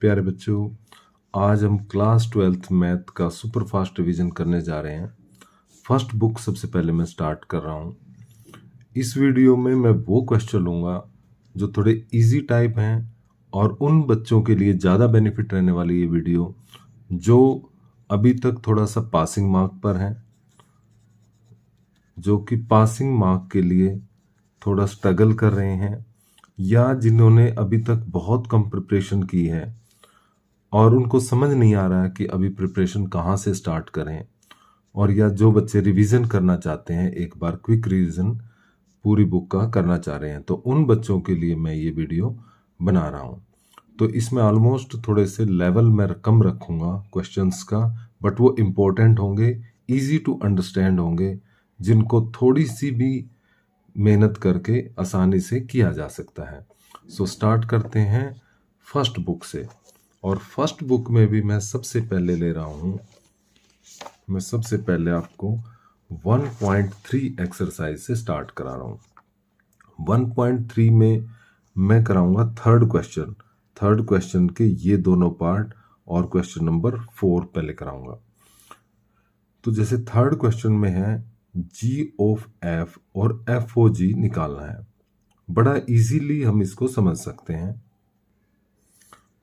प्यारे बच्चों, आज हम क्लास 12th मैथ का सुपर फास्ट रिवीजन करने जा रहे हैं। फर्स्ट बुक सबसे पहले मैं स्टार्ट कर रहा हूँ। इस वीडियो में मैं वो क्वेश्चन लूँगा जो थोड़े इजी टाइप हैं और उन बच्चों के लिए ज़्यादा बेनिफिट रहने वाली ये वीडियो जो अभी तक थोड़ा सा पासिंग मार्क पर हैं, जो कि पासिंग मार्क के लिए थोड़ा स्ट्रगल कर रहे हैं, या जिन्होंने अभी तक बहुत कम प्रिपरेशन की है और उनको समझ नहीं आ रहा है कि अभी प्रिपरेशन कहाँ से स्टार्ट करें, और या जो बच्चे रिवीजन करना चाहते हैं, एक बार क्विक रिवीजन पूरी बुक का करना चाह रहे हैं, तो उन बच्चों के लिए मैं ये वीडियो बना रहा हूँ। तो इसमें ऑलमोस्ट थोड़े से लेवल मैं कम रखूँगा क्वेश्चंस का, बट वो इम्पोर्टेंट होंगे, ईजी टू अंडरस्टैंड होंगे, जिनको थोड़ी सी भी मेहनत करके आसानी से किया जा सकता है। सो स्टार्ट करते हैं फर्स्ट बुक से। और फर्स्ट बुक में भी मैं सबसे पहले ले रहा हूँ, मैं सबसे पहले आपको 1.3 एक्सरसाइज से स्टार्ट करा रहा हूँ। 1.3 में मैं कराऊंगा थर्ड क्वेश्चन के ये दोनों पार्ट और क्वेश्चन नंबर 4 पहले कराऊंगा। तो जैसे थर्ड क्वेश्चन में है जी ऑफ एफ और एफ ओ जी निकालना है। बड़ा इजीली हम इसको समझ सकते हैं।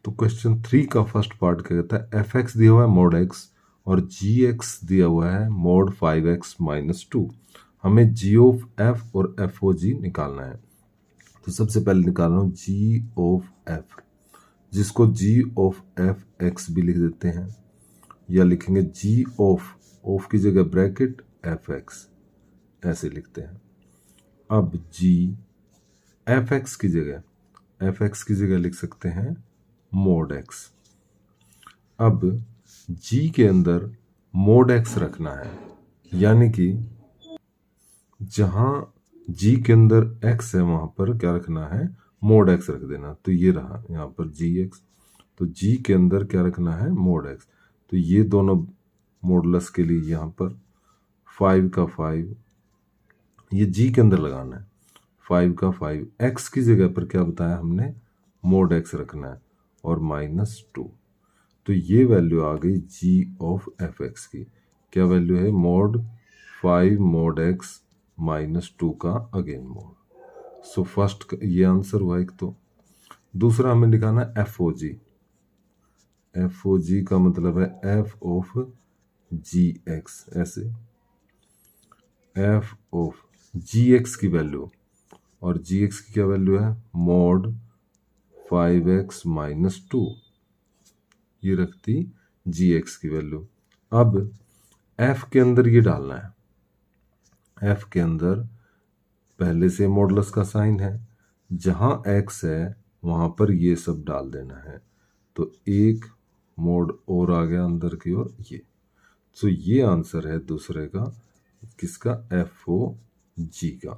तो क्वेश्चन 3 का फर्स्ट पार्ट क्या कहता है, एफ एक्स दिया हुआ है मोड एक्स और जी एक्स दिया हुआ है मोड 5x माइनस 2। हमें जी ऑफ एफ और एफ ओ जी निकालना है। तो सबसे पहले निकाल रहा हूँ जी ऑफ एफ, जिसको जी ऑफ एफ एक्स भी लिख देते हैं, या लिखेंगे जी ऑफ की जगह ब्रैकेट एफ एक्स, ऐसे लिखते हैं। अब जी एफ एक्स की जगह लिख सकते हैं मोड एक्स। अब जी के अंदर मोड एक्स रखना है, यानी कि जहां जी के अंदर एक्स है वहां पर क्या रखना है, मोड एक्स रख देना। तो ये रहा यहाँ पर जी एक्स, तो जी के अंदर क्या रखना है, मोड एक्स। तो ये दोनों मॉडुलस के लिए यहाँ पर 5 का 5 ये जी के अंदर लगाना है, 5 का 5 एक्स की जगह पर क्या बताया हमने, मोड एक्स रखना है और माइनस 2। तो ये वैल्यू आ गई जी ऑफ एफ एक्स की। क्या वैल्यू है, मोड 5 मोड एक्स माइनस 2 का अगेन मोड। सो फर्स्ट ये आंसर हुआ एक। तो दूसरा हमें निकालना है एफ ओ जी। एफ ओ जी का मतलब है एफ ऑफ जी एक्स, ऐसे एफ ऑफ जी एक्स की वैल्यू, और जी एक्स की क्या वैल्यू है, मोड 5x माइनस 2, ये रखती जी एक्स की वैल्यू। अब एफ के अंदर ये डालना है, एफ के अंदर पहले से मॉडुलस का साइन है, जहां एक्स है वहां पर ये सब डाल देना है। तो एक मोड और आ गया अंदर की ओर ये। तो ये आंसर है दूसरे का, किसका, एफ ओ जी का।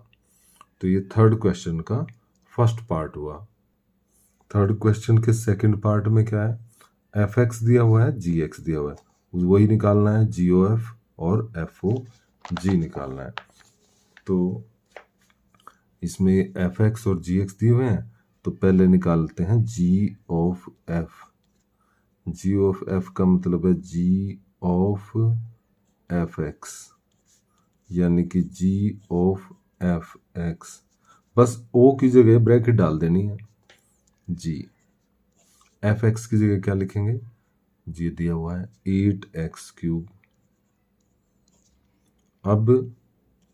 तो ये थर्ड क्वेश्चन का फर्स्ट पार्ट हुआ। थर्ड क्वेश्चन के सेकंड पार्ट में क्या है, एफ एक्स दिया हुआ है, जी एक्स दिया हुआ है, वही निकालना है, जी ओ एफ और एफ ओ जी निकालना है। तो इसमें एफ एक्स और जी एक्स दिए हुए हैं, तो पहले निकालते हैं G of F. G of F का मतलब है जी ऑफ एफ एक्स, यानी कि जी ऑफ एफ एक्स, बस ओ की जगह ब्रैकेट डाल देनी है। जी एफ एक्स की जगह क्या लिखेंगे, जी दिया हुआ है 8x³। अब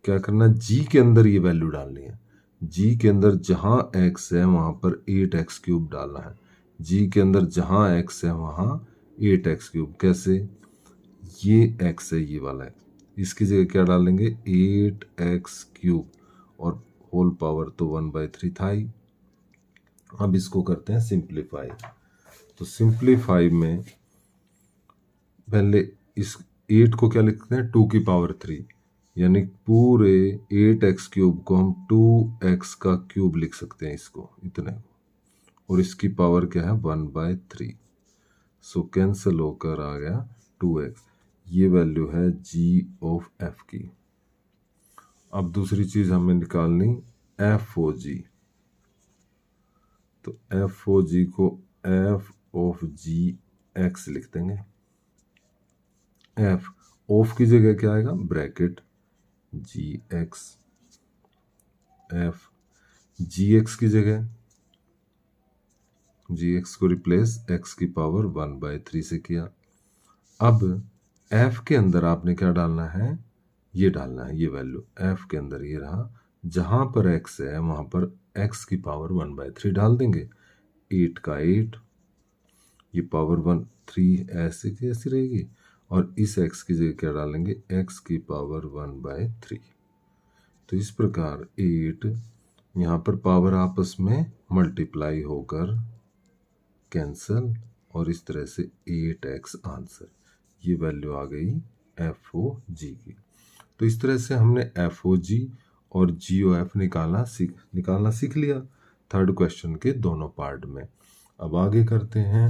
क्या करना, जी के अंदर ये वैल्यू डालनी है, जी के अंदर जहां x है वहां पर 8x³ डालना है, जी के अंदर जहां x है वहां 8x³। कैसे, ये x है, ये वाला है, इसकी जगह क्या डालेंगे, 8x³ और होल पावर तो 1/3 था ही। अब इसको करते हैं सिंप्लीफाई। तो सिंप्लीफाई में पहले इस 8 को क्या लिखते हैं, 2 की पावर 3, यानी पूरे 8x³ को हम 2x का क्यूब लिख सकते हैं, इसको इतने को, और इसकी पावर क्या है 1/3। सो कैंसिल होकर आ गया 2x। ये वैल्यू है जी ऑफ एफ की। अब दूसरी चीज हमें निकालनी एफ ओ जी। तो एफ ओ जी को एफ ऑफ जी एक्स लिख देंगे। एफ ऑफ की जगह क्या आएगा, ब्रैकेट जी एक्स, एफ जी एक्स की जगह जी एक्स को रिप्लेस एक्स की पावर 1/3 से किया। अब एफ के अंदर आपने क्या डालना है, ये डालना है, ये वैल्यू एफ के अंदर ये रहा, जहां पर एक्स है वहां पर एक्स की पावर 1/3 डाल देंगे। 8 का 8, ये पावर 3 ऐसे की ऐसी रहेगी, और इस एक्स की जगह क्या डालेंगे, एक्स की पावर 1/3। तो इस प्रकार 8 यहाँ पर पावर आपस में मल्टीप्लाई होकर कैंसल, और इस तरह से 8x आंसर, ये वैल्यू आ गई FOG की। तो इस तरह से हमने FOG और GOF निकालना सीख लिया थर्ड क्वेश्चन के दोनों पार्ट में। अब आगे करते हैं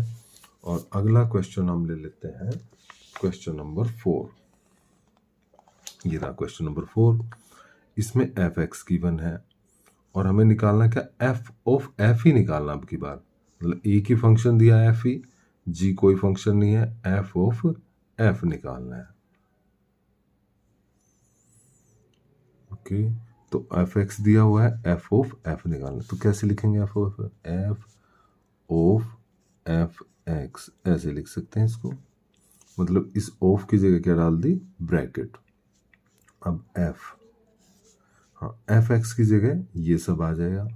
और अगला क्वेश्चन हम ले लेते हैं, क्वेश्चन नंबर 4। ये रहा क्वेश्चन नंबर 4। इसमें fx गिवन है और हमें निकालना क्या, f ऑफ f ही निकालना। अब की बार मतलब एक ही फंक्शन दिया है f ही, g कोई फंक्शन नहीं है, f ऑफ f निकालना है। ओके, तो fx दिया हुआ है, f ऑफ f निकालना, तो कैसे लिखेंगे f ऑफ fx, ऐसे लिख सकते हैं इसको, मतलब इस ऑफ की जगह क्या डाल दी, ब्रैकेट। अब f, हाँ fx की जगह ये सब आ जाएगा,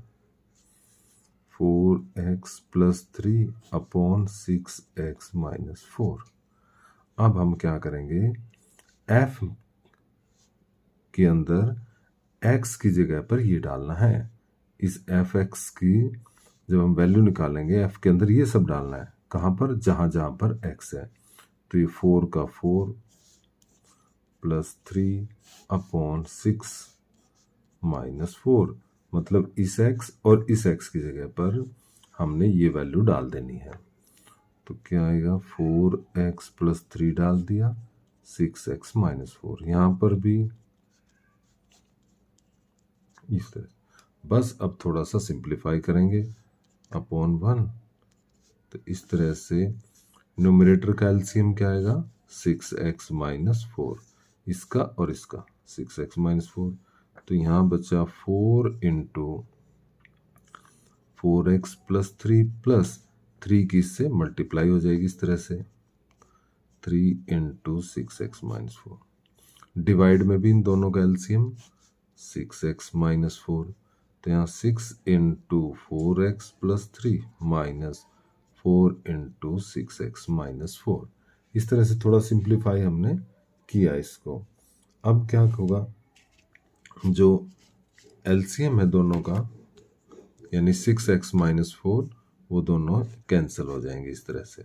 4x + 3 अपॉन 6x - 4। अब हम क्या करेंगे, f के अंदर x की जगह पर ये डालना है। इस fx की जब हम वैल्यू निकालेंगे, f के अंदर ये सब डालना है, कहाँ पर, जहां जहां पर x है। तो ये 4 का 4 + 3 अपॉन 6 - 4, मतलब इस x और इस x की जगह पर हमने ये वैल्यू डाल देनी है। तो क्या आएगा, 4x + 3 डाल दिया, 6x - 4, यहां पर भी इस तरह। बस अब थोड़ा सा सिंप्लीफाई करेंगे, अपॉन 1, तो इस तरह से न्यूमरेटर का एलसीएम क्या आएगा, 6x - 4, इसका और इसका 6x - 4, तो यहाँ बचा 4 × 4x + 3 + 3 की इससे मल्टीप्लाई हो जाएगी इस तरह से, 3 × 6x - 4, डिवाइड में भी इन दोनों का एलसीएम 6x - 4, तो यहाँ 6 × 4x + 3 - 4 × 6x - 4, इस तरह से थोड़ा सिंप्लीफाई हमने किया इसको। अब क्या होगा, जो एलसीएम है दोनों का, यानी 6x - 4, वो दोनों कैंसिल हो जाएंगे इस तरह से,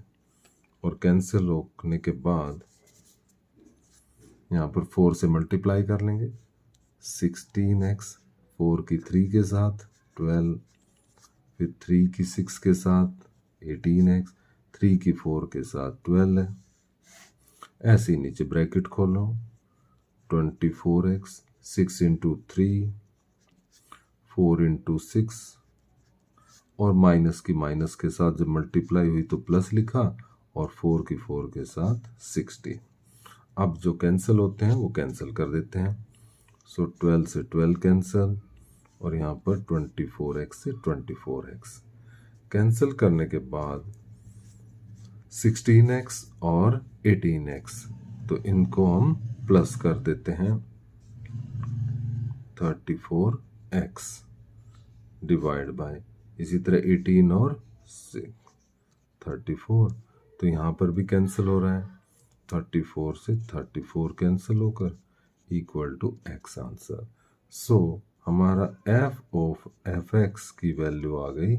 और कैंसिल होने के बाद यहाँ पर 4 से मल्टीप्लाई कर लेंगे, 16x, 4 की 3 के साथ 12, फिर 3 की 6 के साथ 18x, 3 की 4 के साथ 12 है। ऐसे ही नीचे ब्रैकेट खोलो, 24x, 6 × 3, 4 × 6, और माइनस की माइनस के साथ जब मल्टीप्लाई हुई तो प्लस लिखा, और 4 की 4 के साथ 60। अब जो कैंसिल होते हैं वो कैंसिल कर देते हैं, सो 12 से 12 कैंसिल, और यहाँ पर 24x से 24x कैंसिल करने के बाद 16x और 18x, तो इनको हम प्लस कर देते हैं, 34x डिवाइड बाय, इसी तरह 18 और 34, तो यहाँ पर भी कैंसिल हो रहा है, 34 से 34 कैंसिल होकर इक्वल टू x आंसर। सो हमारा f ऑफ fx की वैल्यू आ गई,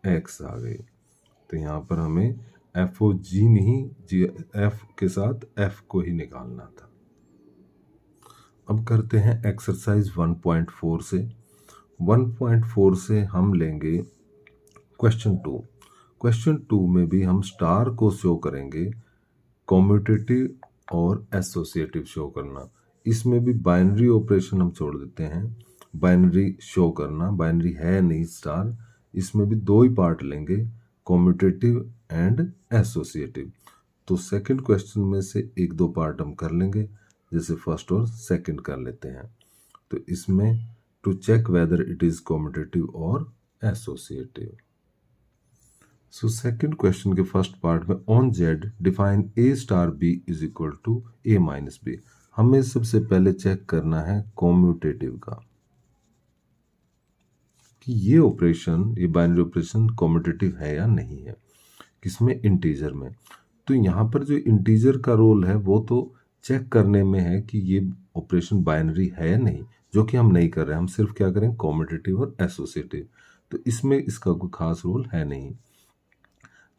x आ गई। तो यहाँ पर हमें FOG नहीं, f के साथ f को ही निकालना था। अब करते हैं एक्सरसाइज 1.4 से। 1.4 से हम लेंगे क्वेश्चन 2। क्वेश्चन 2 में भी हम स्टार को शो करेंगे, कॉम्यूटेटिव और एसोसिएटिव शो करना। इसमें भी बाइनरी ऑपरेशन हम छोड़ देते हैं, बाइनरी शो करना, बाइनरी है नहीं स्टार, इसमें भी दो ही पार्ट लेंगे, कॉम्यूटेटिव एंड एसोसिएटिव। तो सेकंड क्वेश्चन में से एक दो पार्ट हम कर लेंगे, जैसे फर्स्ट और सेकंड कर लेते हैं। तो इसमें to check whether it is commutative और एसोसिएटिव। सो सेकंड क्वेश्चन के फर्स्ट पार्ट में on Z define a star B is equal to A minus b. हमें सबसे पहले चेक करना है कॉम्यूटेटिव का, कि ये ऑपरेशन, ये बाइनरी ऑपरेशन कॉम्यूटेटिव है या नहीं है, किसमें, इंटीजर में। तो यहाँ पर जो इंटीजर का रोल है वो तो चेक करने में है कि ये ऑपरेशन बाइनरी है या नहीं, जो कि हम नहीं कर रहे हैं। हम सिर्फ क्या करें, कॉम्यूटेटिव और एसोसिएटिव। तो इसमें इसका कोई खास रोल है नहीं।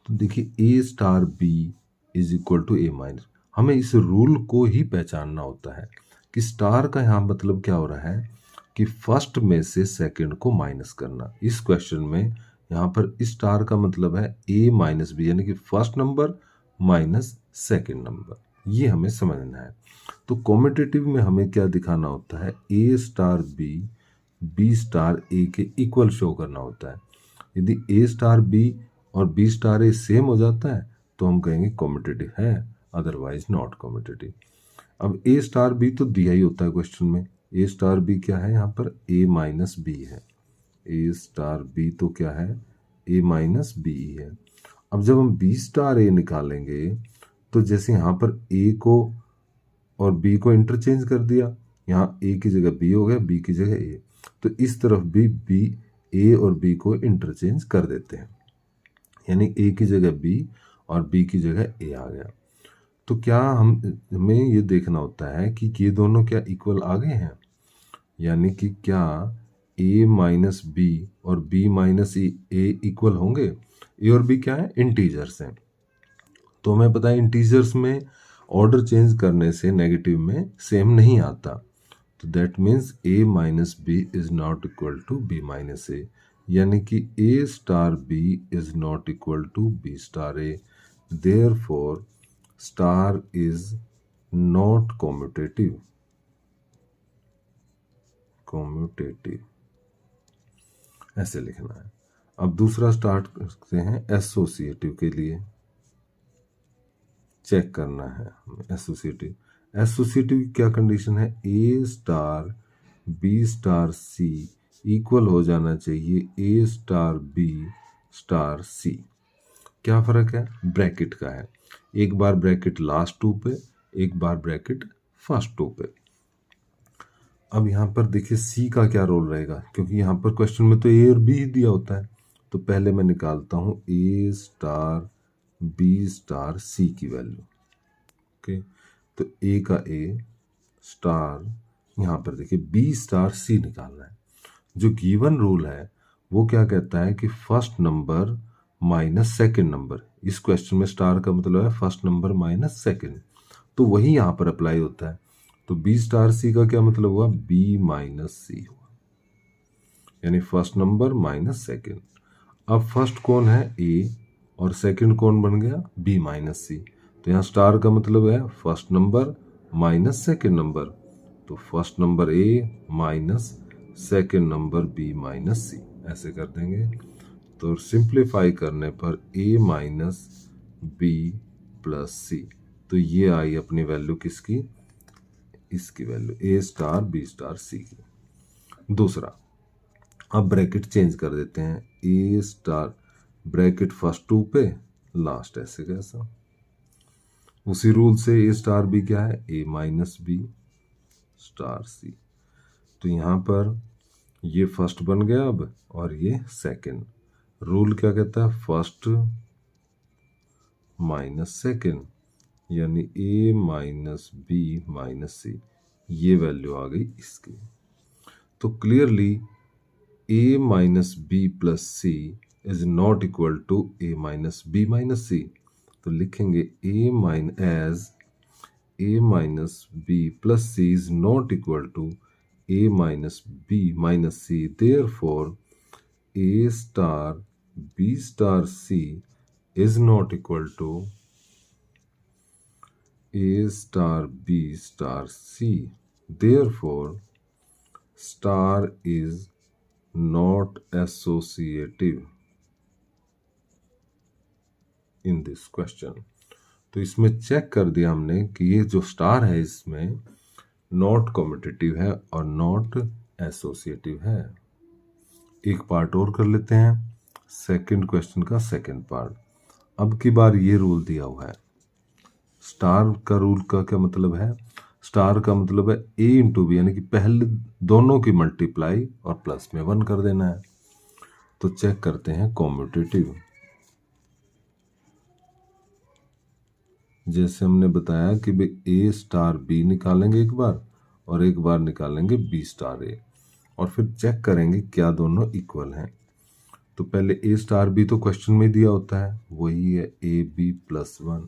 तो देखिए A star B is equal to A minus, हमें इस रूल को ही पहचानना होता है कि स्टार का यहाँ मतलब क्या हो रहा है कि फर्स्ट में से सेकंड को माइनस करना। इस क्वेश्चन में यहाँ पर स्टार का मतलब है ए माइनस बी, यानी कि first number minus second number, ये हमें समझना है। तो कॉम्यूटेटिव में हमें क्या दिखाना होता है, ए स्टार बी स्टार ए के इक्वल शो करना होता है। यदि ए स्टार बी और बी स्टार ए सेम हो जाता है तो हम कहेंगे कॉम्यूटेटिव है, अदरवाइज नॉट कॉम्यूटेटिव। अब ए स्टार बी तो दिया ही होता है क्वेश्चन में। ए स्टार बी क्या है, यहाँ पर ए माइनस बी है। ए स्टार बी तो क्या है, ए माइनस बी है। अब जब हम बी स्टार ए निकालेंगे तो जैसे यहाँ पर ए को और बी को इंटरचेंज कर दिया, यहाँ ए की जगह बी हो गया, बी की जगह ए। तो इस तरफ भी बी, ए और बी को इंटरचेंज कर देते हैं, यानी ए की जगह बी और बी की जगह ए आ गया। तो क्या हमें ये देखना होता है कि ये दोनों क्या इक्वल आ गए हैं, यानी कि क्या ए माइनस बी और बी माइनस ए इक्वल होंगे। ए और बी क्या है, इंटीजर्स हैं। तो हमें पता है इंटीजर्स में ऑर्डर चेंज करने से नेगेटिव में सेम नहीं आता। तो that means A minus B is not equal to B minus A, यानी कि A star B is not equal to B star A, therefore star is not commutative. ऐसे लिखना है। अब दूसरा स्टार्ट करते हैं एसोसिएटिव के लिए, चेक करना है हमें एसोसिएटिव की क्या कंडीशन है, ए स्टार बी स्टार सी इक्वल हो जाना चाहिए ए स्टार बी स्टार सी। क्या फर्क है, ब्रैकेट का है। एक बार ब्रैकेट लास्ट टू पे, एक बार ब्रैकेट फर्स्ट टू पे। अब यहाँ पर देखिए सी का क्या रोल रहेगा, क्योंकि यहाँ पर क्वेश्चन में तो ए और बी ही दिया होता है। तो पहले मैं निकालता हूँ ए स्टार बी स्टार सी की वैल्यू। ओके, तो ए का ए स्टार, यहाँ पर देखिए बी स्टार सी निकालना है। जो गिवन रूल है वो क्या कहता है कि first number minus second number. इस क्वेश्चन में स्टार का मतलब है फर्स्ट नंबर माइनस सेकेंड, तो वही यहाँ पर अप्लाई होता है। तो बी स्टार सी का क्या मतलब हुआ, बी माइनस सी हुआ, यानी फर्स्ट नंबर माइनस सेकेंड। अब फर्स्ट कौन है, ए, और सेकेंड कौन बन गया, बी माइनस सी। तो यहाँ स्टार का मतलब है first number minus second number, तो first number A minus second number B minus C, ऐसे कर देंगे। तो सिंप्लीफाई करने पर A minus B plus C, तो ये आई अपनी वैल्यू किसकी, इसकी value A star B star C की। दूसरा, अब ब्रैकेट चेंज कर देते हैं, A star bracket first two पे लास्ट, ऐसे कैसा। उसी रूल से ए स्टार बी क्या है, ए माइनस बी स्टार सी। तो यहाँ पर ये फर्स्ट बन गया अब, और ये सेकंड। रूल क्या कहता है, फर्स्ट माइनस सेकंड, यानी A minus B minus C, ये वैल्यू आ गई इसकी। तो clearly A minus B plus C is not equal to A minus B minus C. तो लिखेंगे A minus B plus C is not equal to A minus B minus C, therefore A star B star C is not equal to A star B star C. Therefore, star is not associative. In this question. तो इसमें check कर दिया हमने कि ये जो star है इसमें नॉट कॉम्पिटिटिव है और नॉट एसोसिएटिव है। एक पार्ट और कर लेते हैं, सेकंड क्वेश्चन का सेकंड पार्ट। अब की बार ये रूल दिया हुआ है। स्टार का रूल का क्या मतलब है? स्टार का मतलब है ए इंटू बी, यानी कि पहले दोनों की मल्टीप्लाई और प्लस में 1 कर देना है। तो चेक करते हैं कॉम्यूटेटिव। जैसे हमने बताया कि भाई ए स्टार बी निकालेंगे एक बार और एक बार निकालेंगे बी स्टार ए, और फिर चेक करेंगे क्या दोनों इक्वल हैं। तो पहले ए स्टार बी तो क्वेश्चन में दिया होता है, वही है ए बी प्लस 1,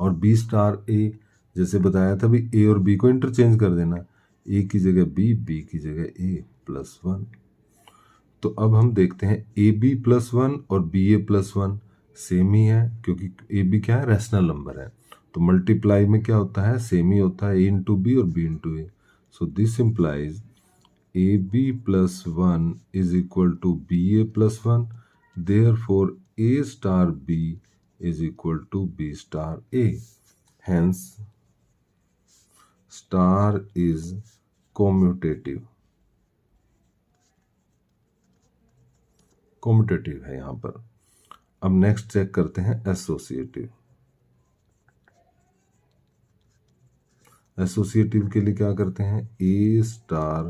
और बी स्टार ए जैसे बताया था भी ए और बी को इंटरचेंज कर देना, ए की जगह बी, बी की जगह ए प्लस 1। तो अब हम देखते हैं ए बी प्लस 1 और बी ए प्लस 1 सेम ही है, क्योंकि ए बी क्या है, रैशनल नंबर है। तो मल्टीप्लाई में क्या होता है, सेम ही होता है, ए इंटू बी और b into a. So this implies a b plus 1 is equal to b A plus 1, therefore A star B is equal to B star a. Hence star is commutative. Commutative है यहाँ पर। अब next check करते हैं associative. Associative के लिए क्या करते हैं, ए स्टार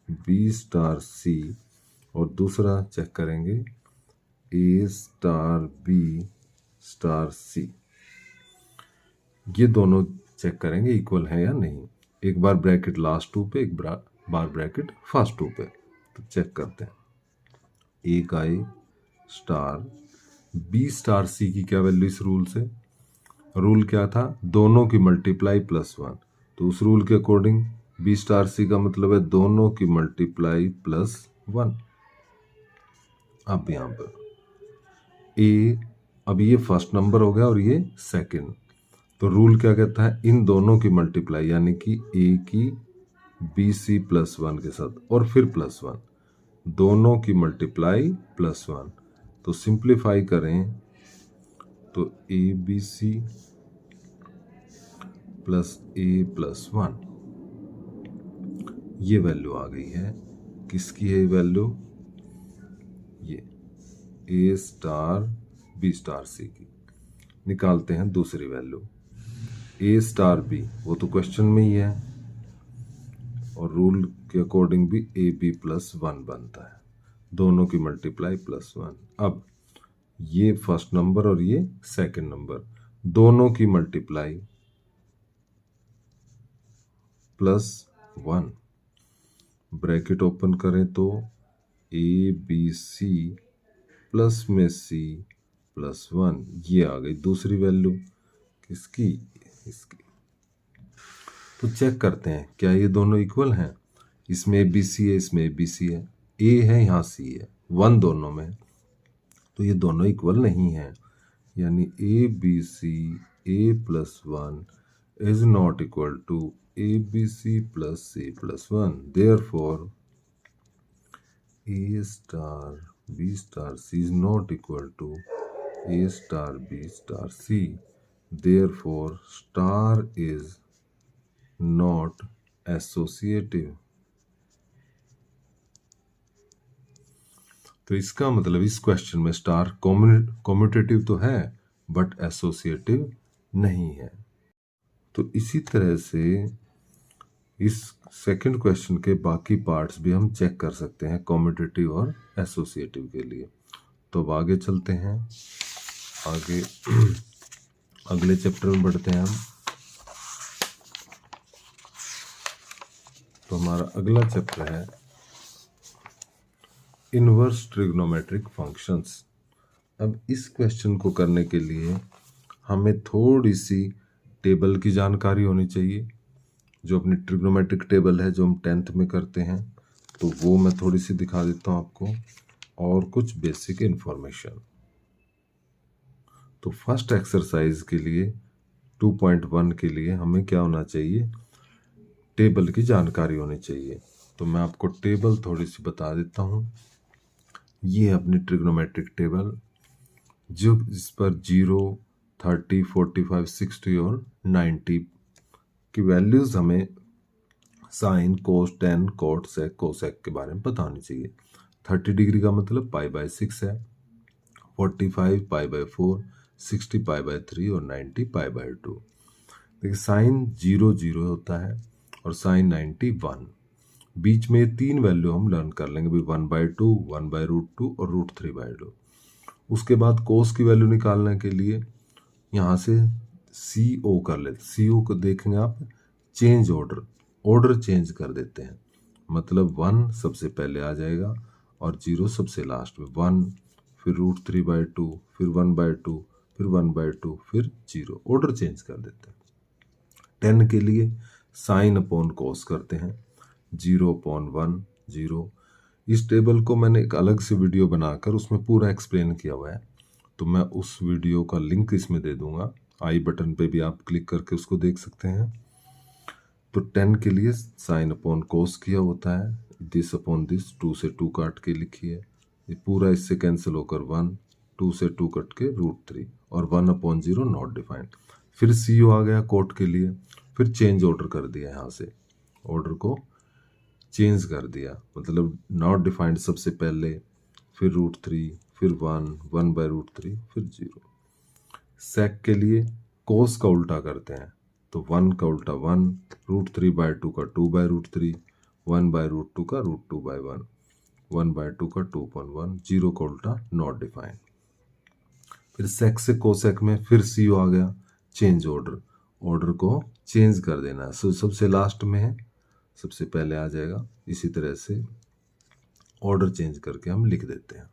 बी स्टार सी, और दूसरा चेक करेंगे ए स्टार बी स्टार सी। ये दोनों चेक करेंगे इक्वल है या नहीं। एक बार ब्रैकेट लास्ट टू पे, एक बार ब्रैकेट फर्स्ट टू पे। तो चेक करते हैं, ए का ए स्टार बी स्टार सी की क्या वैल्यू इस रूल से, रूल क्या था, दोनों की मल्टीप्लाई प्लस 1। तो उस रूल के अकॉर्डिंग बी स्टार सी का मतलब है दोनों की मल्टीप्लाई प्लस 1। अब यहाँ पर ए, अब ये फर्स्ट नंबर हो गया और ये सेकंड। तो रूल क्या कहता है, इन दोनों की मल्टीप्लाई यानी कि ए की बी सी प्लस 1 के साथ और फिर प्लस 1, दोनों की मल्टीप्लाई प्लस 1। तो सिंप्लीफाई करें तो a b c plus a plus 1, ये वैल्यू आ गई है। किसकी है ये वैल्यू, ये ए स्टार बी स्टार सी की। निकालते हैं दूसरी वैल्यू, ए स्टार बी, वो तो क्वेश्चन में ही है और रूल के अकॉर्डिंग भी ए बी प्लस 1 बनता है, दोनों की मल्टीप्लाई प्लस 1। अब ये फर्स्ट नंबर और ये सेकंड नंबर, दोनों की मल्टीप्लाई प्लस 1, ब्रैकेट ओपन करें तो ए बी सी प्लस में सी प्लस 1, ये आ गई दूसरी वैल्यू किसकी, इसकी। तो चेक करते हैं क्या ये दोनों इक्वल हैं। इसमें ए बी सी है, इसमें ए बी सी है, ए है यहाँ सी है, 1 दोनों में, तो ये दोनों इक्वल नहीं है। यानी a b c a plus 1 is not equal to a b c plus c plus 1। Therefore A star B star c is not equal to a star B star c. Therefore star is not associative. तो इसका मतलब इस question में star commutative तो है but associative नहीं है। तो इसी तरह से इस सेकंड क्वेश्चन के बाकी पार्ट्स भी हम चेक कर सकते हैं कॉम्यूटेटिव और एसोसिएटिव के लिए। तो अब आगे चलते हैं, आगे अगले चैप्टर में बढ़ते हैं हम। तो हमारा अगला चैप्टर है इनवर्स ट्रिग्नोमेट्रिक फंक्शंस। अब इस क्वेश्चन को करने के लिए हमें थोड़ी सी टेबल की जानकारी होनी चाहिए। जो अपनी ट्रिग्नोमेट्रिक टेबल है जो हम 10th में करते हैं, तो वो मैं थोड़ी सी दिखा देता हूँ आपको, और कुछ बेसिक इन्फॉर्मेशन। तो फर्स्ट एक्सरसाइज के लिए 2.1 के लिए हमें क्या होना चाहिए, टेबल की जानकारी होनी चाहिए। तो मैं आपको टेबल थोड़ी सी बता देता हूँ। ये अपनी ट्रिग्नोमेट्रिक टेबल जो इस पर 0, 30, 45, 60 और 90 की वैल्यूज हमें साइन, कोस, टेन, कॉट, सेक, कोसेक के बारे में पता होनी चाहिए। 30 डिग्री का मतलब π/6 है, 45 π/4, 60 π/3 और 90 π/2। देखिए साइन 0 0 होता है और साइन 90 1। बीच में ये तीन वैल्यू हम लर्न कर लेंगे भाई, 1/2, 1/√2 और √3/2। उसके बाद कोस की वैल्यू निकालने के लिए यहाँ से CO कर लेते। CO को देखेंगे आप, चेंज ऑर्डर चेंज कर देते हैं, मतलब 1 सबसे पहले आ जाएगा और 0 सबसे लास्ट में। 1 फिर √3/2 फिर 1/2 फिर 1/2 फिर 0, ऑर्डर चेंज कर देते हैं। 10 के लिए साइन अपॉन कोस करते हैं, 0/1 0। इस टेबल को मैंने एक अलग से वीडियो बनाकर उसमें पूरा एक्सप्लेन किया हुआ है, तो मैं उस वीडियो का लिंक इसमें दे दूंगा, आई बटन पे भी आप क्लिक करके उसको देख सकते हैं। तो 10 के लिए साइन अपॉन कोस किया होता है, दिस अपॉन दिस, 2 से 2 काट के लिखिए, ये पूरा इससे कैंसिल होकर 1, 2 से 2 कट के √3 और 1/0 नॉट डिफाइंड। फिर CO आ गया कोट के लिए, फिर चेंज ऑर्डर कर दिया, यहाँ से ऑर्डर को चेंज कर दिया, मतलब नॉट डिफाइंड सबसे पहले, फिर √3 फिर 1, 1/√3 फिर 0। सेक के लिए कोस का उल्टा करते हैं, तो 1 का उल्टा 1, √3/2 का 2/√3, 1/√2 का √2/1, 1/2 का 2/1, 0 का उल्टा नॉट डिफाइंड। फिर सेक से कोसेक में फिर CO आ गया, चेंज ऑर्डर को चेंज कर देना है, सबसे लास्ट में है, सबसे पहले आ जाएगा। इसी तरह से ऑर्डर चेंज करके हम लिख देते हैं।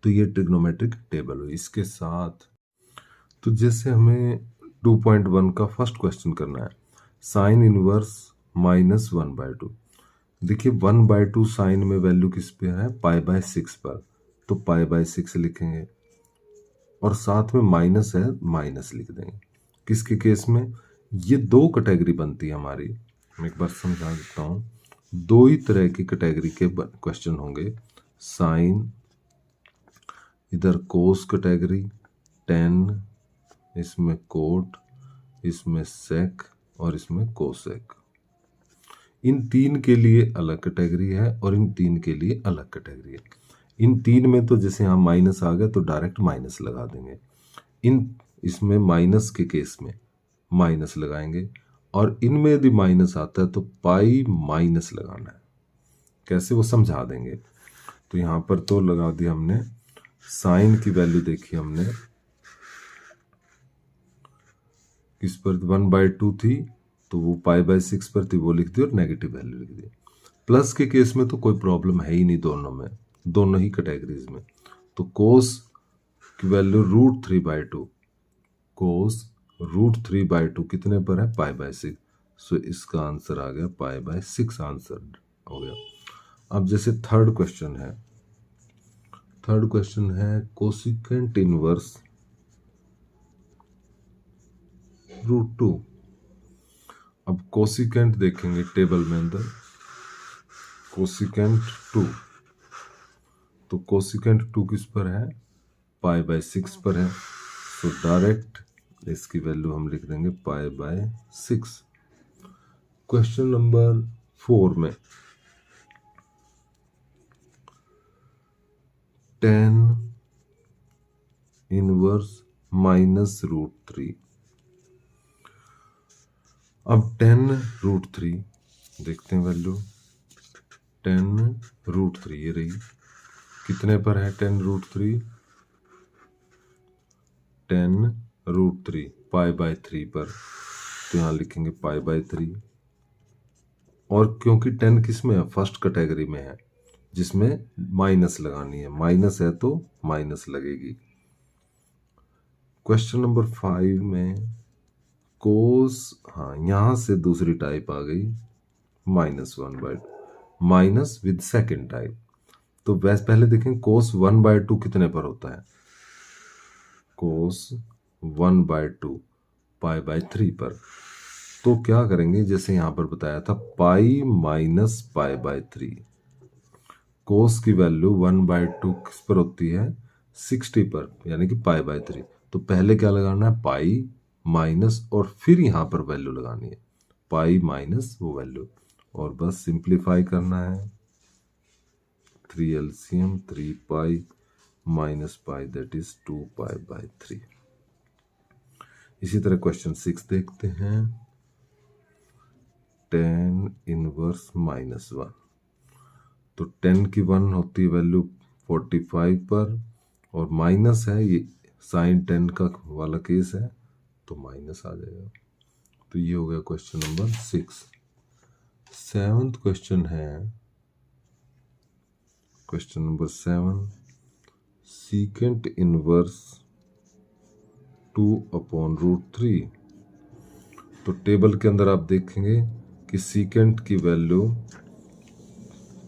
तो ये ट्रिग्नोमेट्रिक टेबल हुई। इसके साथ तो जैसे हमें 2.1 का फर्स्ट क्वेश्चन करना है, साइन इनवर्स -1/2। देखिए 1/2 साइन में वैल्यू किस पे है, π/6 पर, तो π/6 लिखेंगे और साथ में माइनस है, माइनस लिख देंगे। किसके केस में, ये दो कैटेगरी बनती है हमारी, मैं एक बार समझा देता हूँ। दो ही तरह की कैटेगरी के क्वेश्चन होंगे, साइन, इधर कोस कैटेगरी 10, इसमें कोट, इसमें सेक और इसमें कोसेक। इन तीन के लिए अलग कैटेगरी है और इन तीन के लिए अलग कैटेगरी है। इन तीन में तो जैसे यहाँ माइनस आ गया तो डायरेक्ट माइनस लगा देंगे, इसमें माइनस के केस में माइनस लगाएंगे, और इनमें यदि माइनस आता है तो पाई माइनस लगाना है। कैसे वो समझा देंगे। तो यहाँ पर तो लगा दिया हमने, साइन की वैल्यू देखी हमने किस पर, 1/2 थी तो वो π/6 पर थी, वो लिख दी और नेगेटिव वैल्यू लिख दी। प्लस के केस में तो कोई प्रॉब्लम है ही नहीं, दोनों में, दोनों ही कैटेगरीज में। तो कोस की वैल्यू √3/2, कोस √3/2 कितने पर है, π/6, सो इसका आंसर आ गया π/6, आंसर हो गया। अब जैसे थर्ड क्वेश्चन है कोसिकेंट इनवर्स √2। अब कोसिकेंट देखेंगे टेबल में अंदर, कोसिकेंट 2, तो कोसिकेंट 2 किस पर है, π/6 पर है, तो डायरेक्ट इसकी वैल्यू हम लिख देंगे π/6। क्वेश्चन नंबर 4 में 10 इनवर्स -√3। अब 10√3 देखते हैं वैल्यू, 10√3 ये रही, कितने पर है 10√3, 10√3 π/3 पर, तो यहाँ लिखेंगे π/3। और क्योंकि 10 किस में है, फर्स्ट कैटेगरी में है, जिसमें माइनस लगानी है, माइनस है तो माइनस लगेगी। क्वेश्चन नंबर 5 में कोस, हाँ यहाँ से दूसरी टाइप आ गई, -1/2, माइनस विद सेकेंड टाइप। तो वैसे पहले देखें कोस 1/2 कितने पर होता है, कोस 1/2 π/3 पर। तो क्या करेंगे, जैसे यहाँ पर बताया था पाई माइनस π/3, कोस की वैल्यू 1/2 किस पर होती है, 60 पर यानी कि पाई बाय 3। तो पहले क्या लगाना है, पाई माइनस और फिर यहाँ पर वैल्यू लगानी है, पाई माइनस वो वैल्यू, और बस सिंप्लीफाई करना है। 3 LCM 3 pi minus pi that is 2 pi by 3। इसी तरह क्वेश्चन 6 देखते हैं। tan इनवर्स माइनस 1, तो 10 की 1 होती है वैल्यू 45 पर, और माइनस है ये साइन 10 का वाला केस है, तो माइनस आ जाएगा। तो ये हो गया क्वेश्चन नंबर 6। 7th क्वेश्चन है, क्वेश्चन नंबर 7, सीकेंट इनवर्स 2/√3। तो टेबल के अंदर आप देखेंगे कि सीकेंट की वैल्यू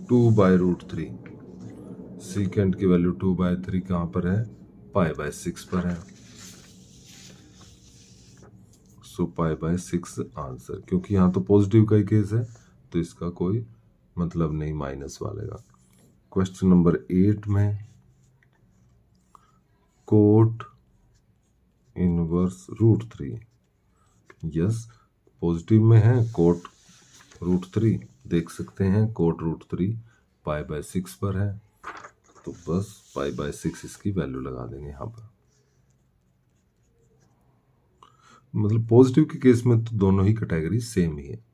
2/√3, सीकेंट की वैल्यू 2/3 कहाँ पर है, पाई बाय 6 पर है। सो पाई बाय 6 आंसर, क्योंकि यहाँ तो पॉजिटिव का ही केस है तो इसका कोई मतलब नहीं माइनस वाले का। क्वेश्चन नंबर 8 में कोट इनवर्स √3, यस पॉजिटिव में है कोट √3, देख सकते हैं कोट √3 पाई बाय 6 पर है, तो बस पाई बाय 6 इसकी वैल्यू लगा देंगे यहाँ पर। मतलब पॉजिटिव के केस में तो दोनों ही कैटेगरी सेम ही है।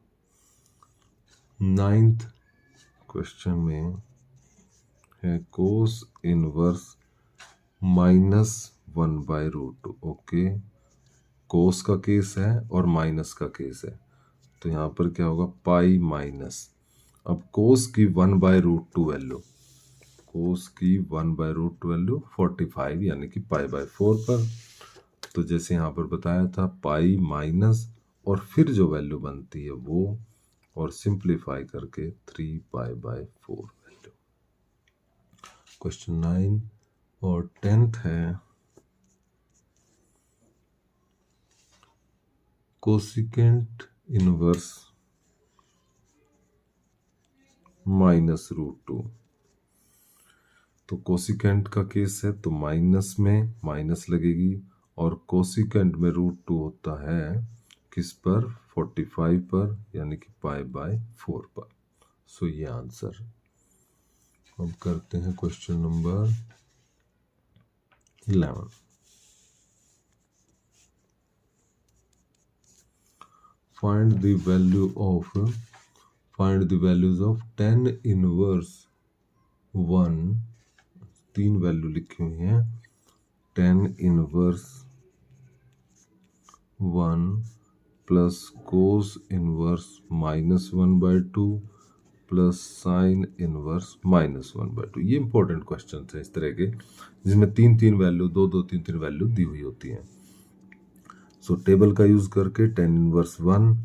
9th क्वेश्चन में है कोस इनवर्स -1/√2। ओके, कोस का केस है और माइनस का केस है, तो यहाँ पर क्या होगा, पाई माइनस, अब कोस की 1/√2 वैल्यू, कोस की 1/√2 वैल्यू 45 यानी कि पाई बाय 4 पर, तो जैसे यहाँ पर बताया था पाई माइनस और फिर जो वैल्यू बनती है वो, और सिंप्लीफाई करके 3 पाई बाय 4 वैल्यू। क्वेश्चन 9 और 10th है कोसिकेंट इनवर्स -√2। तो कोसिकेंट का केस है तो माइनस में माइनस लगेगी, और कोसिकेंट में √2 होता है किस पर, 45 पर यानी कि पाई बाय 4 पर। सो ये आंसर। अब करते हैं question number 11। Find the values of tan inverse 1। 3 value लिखी हुई हैं, tan inverse 1 plus cos inverse -1/2 plus sine inverse -1/2। ये इंपॉर्टेंट क्वेश्चन थे इस तरह के, जिसमें 3 वैल्यू 2 3 वैल्यू दी हुई होती हैं। सो टेबल का यूज करके tan इनवर्स 1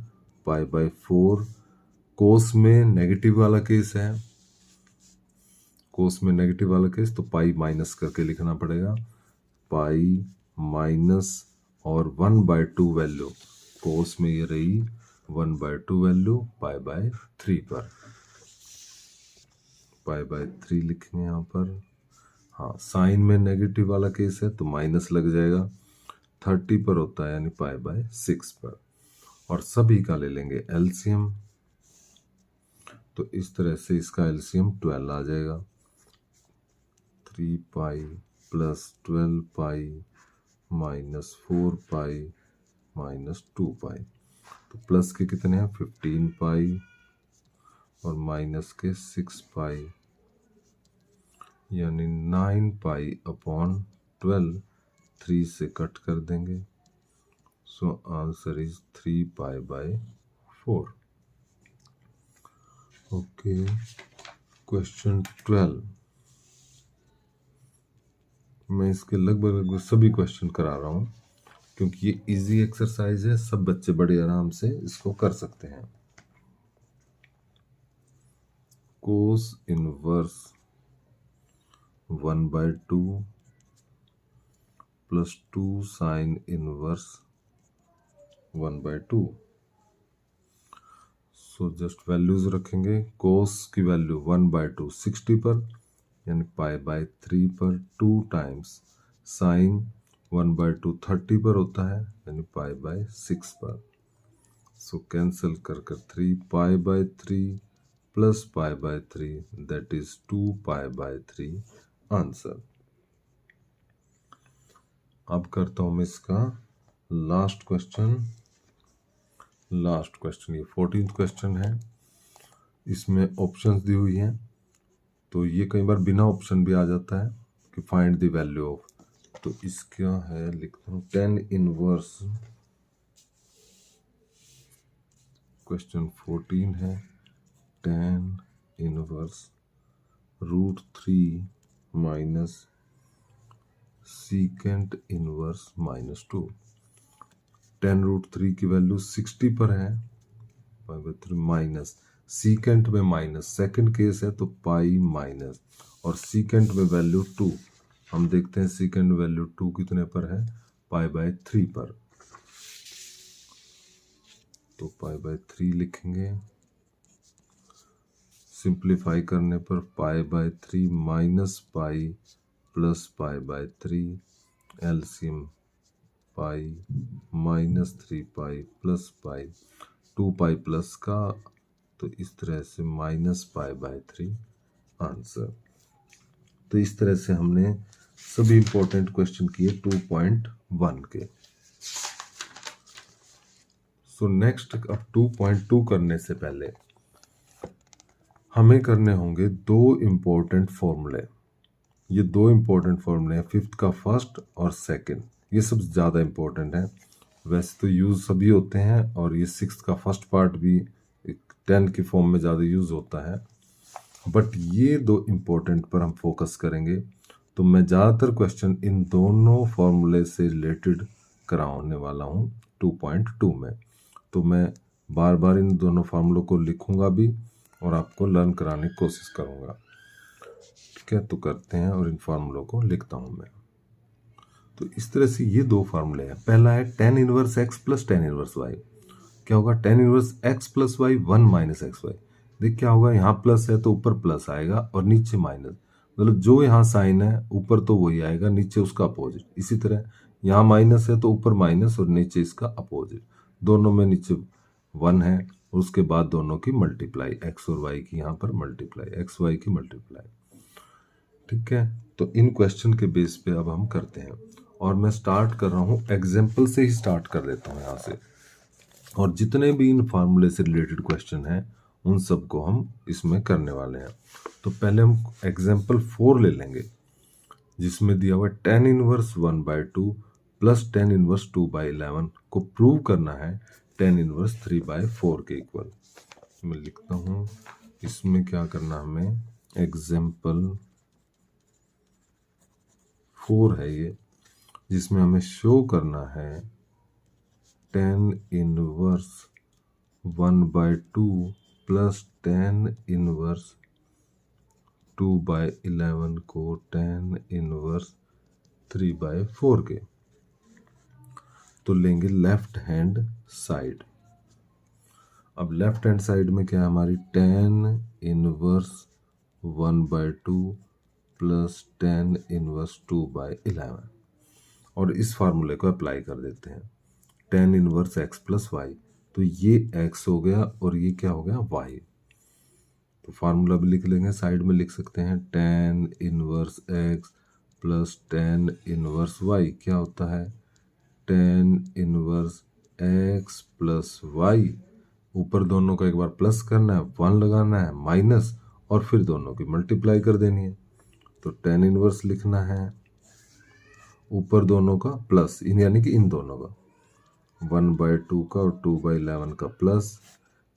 पाई बाय 4, कोस में नेगेटिव वाला केस है, कोस में नेगेटिव वाला केस तो पाई माइनस करके लिखना पड़ेगा, पाई माइनस और 1/2 वैल्यू, कोस में ये रही 1/2 वैल्यू पाई बाय 3 पर, पाई बाय 3 लिखेंगे यहाँ पर। हाँ, साइन में नेगेटिव वाला केस है तो माइनस लग जाएगा, 30 पर होता है यानी पाई बाय 6 पर, और सभी का ले लेंगे एलसीएम, तो इस तरह से इसका एलसीएम 12 आ जाएगा। 3 pi plus 12 pi minus 4 pi minus 2 पाई, तो प्लस के कितने हैं 15 पाई और माइनस के 6 पाई, यानी 9 पाई अपॉन 12, 3 से कट कर देंगे, so answer is 3 pi by 4। Okay, question 12। मैं इसके लगभग सभी क्वेश्चन करा रहा हूँ क्योंकि ये इजी एक्सरसाइज है, सब बच्चे बड़े आराम से इसको कर सकते हैं। Cos inverse 1/2 plus 2 sine inverse 1/2। So just values रखेंगे, कोस की वैल्यू 1/2 60 पर यानी π/3 पर 2 टाइम्स साइन 1/2 30 पर होता है, यानी π/6 पर। सो कैंसिल कर 3 π/3 प्लस π/3 दैट इज 2 π/3 आंसर। अब करता हूं मैं इसका लास्ट क्वेश्चन। ये 14th क्वेश्चन है। इसमें ऑप्शंस दी हुई हैं, तो ये कई बार बिना ऑप्शन भी आ जाता है कि फाइंड द वैल्यू ऑफ। तो इसका है, लिखता हूँ 10 इनवर्स। क्वेश्चन 14 है 10 इनवर्स √3 माइनस सीकेंट इनवर्स -2। 10√3 की वैल्यू 60 पर है, माइनस सीकेंट में माइनस, सेकंड केस है तो पाई माइनस, और सीकेंट में वैल्यू 2। हम देखते हैं सीकेंट वैल्यू 2 कितने पर है, π/3 पर। तो π/3 लिखेंगे। सिंप्लीफाई करने पर π/3 माइनस पाई प्लस π/3, एलसीएम पाई -3 pi plus pi, 2 pi plus का, तो इस तरह से -π/3 आंसर। तो इस तरह से हमने सभी इंपॉर्टेंट क्वेश्चन किए 2.1 के। सो नेक्स्ट, अब 2.2 करने से पहले हमें करने होंगे 2 इंपॉर्टेंट फॉर्मूले। ये 2 इंपॉर्टेंट फॉर्मूले हैं, 5th का फर्स्ट और सेकंड। ये सब ज़्यादा इंपॉर्टेंट है, वैसे तो यूज़ सभी होते हैं, और ये 6th का फर्स्ट पार्ट भी 10 की फॉर्म में ज़्यादा यूज़ होता है, बट ये 2 इंपॉर्टेंट पर हम फोकस करेंगे। तो मैं ज़्यादातर क्वेश्चन इन दोनों फॉर्मूले से रिलेटेड कराने वाला हूँ 2.2 में। तो मैं बार बार इन दोनों फार्मूलों को लिखूंगा भी और आपको लर्न कराने की कोशिश करूंगा। ठीक है, तो करते हैं, और इन फार्मूलों को लिखता हूं मैं। तो इस तरह से ये 2 फार्मूले हैं। पहला है tan inverse x plus tan inverse y। क्या होगा, tan inverse x plus y 1 minus x y. देख क्या होगा, यहाँ प्लस है तो ऊपर प्लस आएगा और नीचे माइनस, मतलब जो यहाँ साइन है ऊपर तो वही आएगा, नीचे उसका अपोजिट। इसी तरह यहाँ माइनस है तो ऊपर माइनस और नीचे इसका अपोजिट। दोनों में नीचे 1 है, और उसके बाद दोनों की मल्टीप्लाई, x और y की यहाँ पर मल्टीप्लाई, x y की मल्टीप्लाई। ठीक है, तो इन क्वेश्चन के बेस पे अब हम करते हैं, और मैं स्टार्ट कर रहा हूँ एग्जाम्पल से ही स्टार्ट कर देता हूँ यहाँ से। और जितने भी इन फार्मूले से रिलेटेड क्वेश्चन हैं उन सबको हम इसमें करने वाले हैं। तो पहले हम एग्जाम्पल 4 ले लेंगे, जिसमें दिया हुआ tan inverse 1/2 plus tan inverse 2/11 को प्रूव करना है tan इनवर्स 3/4 के इक्वल। मैं लिखता हूँ, इसमें क्या करना हमें, एग्जाम्पल 4 है ये, जिसमें हमें शो करना है tan inverse 1/2 plus tan inverse 2/11 को tan इनवर्स 3/4 के। तो लेंगे लेफ्ट हैंड साइड। अब लेफ्ट हैंड साइड में क्या है हमारी, tan inverse 1/2 plus tan inverse 2/11, और इस फार्मूले को अप्लाई कर देते हैं। tan inverse x plus y, तो ये x हो गया और ये क्या हो गया, y। तो फार्मूला भी लिख लेंगे, साइड में लिख सकते हैं tan inverse x plus tan inverse y क्या होता है, tan inverse x plus y, ऊपर दोनों का एक बार प्लस करना है, 1 लगाना है, माइनस, और फिर दोनों की मल्टीप्लाई कर देनी है। तो tan इनवर्स लिखना है, ऊपर दोनों का प्लस, इन यानी कि इन दोनों का 1/2 का और 2/11 का प्लस,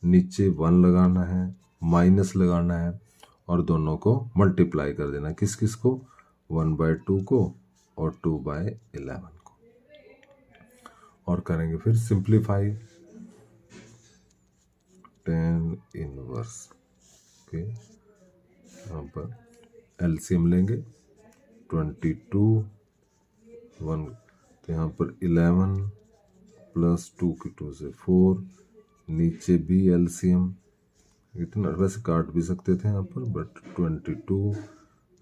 नीचे 1 लगाना है, माइनस लगाना है, और दोनों को मल्टीप्लाई कर देना, किस किस को, 1/2 को और 2/11 को, और करेंगे फिर सिंप्लीफाई। tan इनवर्स के यहाँ पर एलसीएम लेंगे, 22 1, तो यहाँ पर 11 प्लस 2 की 2 से 4, नीचे भी एलसीएम, इतना वैसे काट भी सकते थे यहाँ पर, बट 22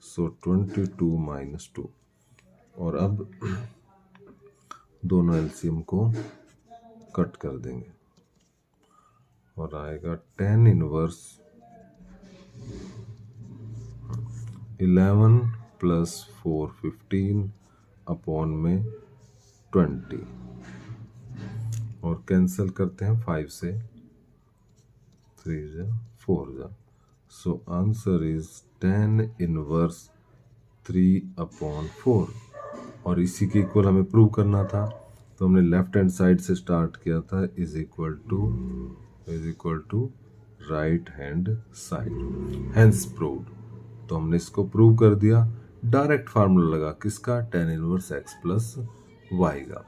सो 22 माइनस 2। और अब दोनों एलसीएम को कट कर देंगे और आएगा tan इनवर्स 11 प्लस 4 15 अपॉन में 20 और कैंसिल करते हैं 5 से 3 जा 4 जा। So answer is tan inverse 3 upon 4। और इसी के इक्वल हमें प्रूव करना था, तो हमने लेफ्ट हैंड साइड से स्टार्ट किया था, is equal to right hand side, hence proved. तो हमने इसको प्रूव कर दिया। डायरेक्ट फार्मूला लगा किसका, tan inverse x plus y का।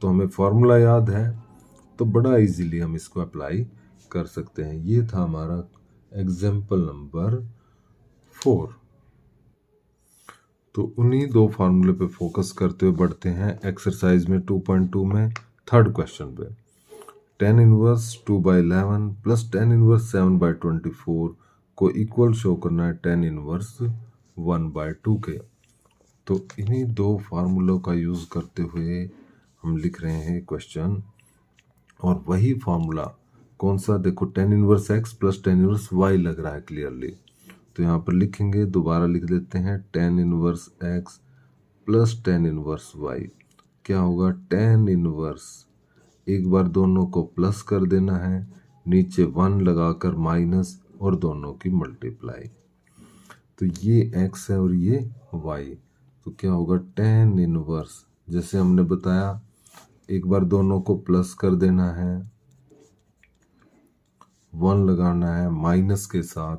तो हमें फार्मूला याद है, तो बड़ा इजीली हम इसको अप्लाई कर सकते हैं। ये था हमारा एग्जाम्पल नंबर 4। तो उन्हीं दो फार्मूले पे फोकस करते हुए बढ़ते हैं एक्सरसाइज में 2.2 में थर्ड क्वेश्चन पे। tan inverse 2/11 plus tan inverse 7/24 को इक्वल शो करना है tan इनवर्स 1/2 के। तो इन्हीं दो फार्मूलों का यूज करते हुए हम लिख रहे हैं क्वेश्चन। और वही फार्मूला कौन सा, देखो tan inverse x plus tan inverse y लग रहा है क्लियरली। तो यहाँ पर लिखेंगे, दोबारा लिख देते हैं, tan inverse x plus tan inverse y। क्या होगा, tan इनवर्स, एक बार दोनों को प्लस कर देना है, नीचे 1 लगाकर माइनस और दोनों की मल्टीप्लाई। तो ये x है और ये y। तो क्या होगा, tan इनवर्स, जैसे हमने बताया, एक बार दोनों को प्लस कर देना है, 1 लगाना है, माइनस के साथ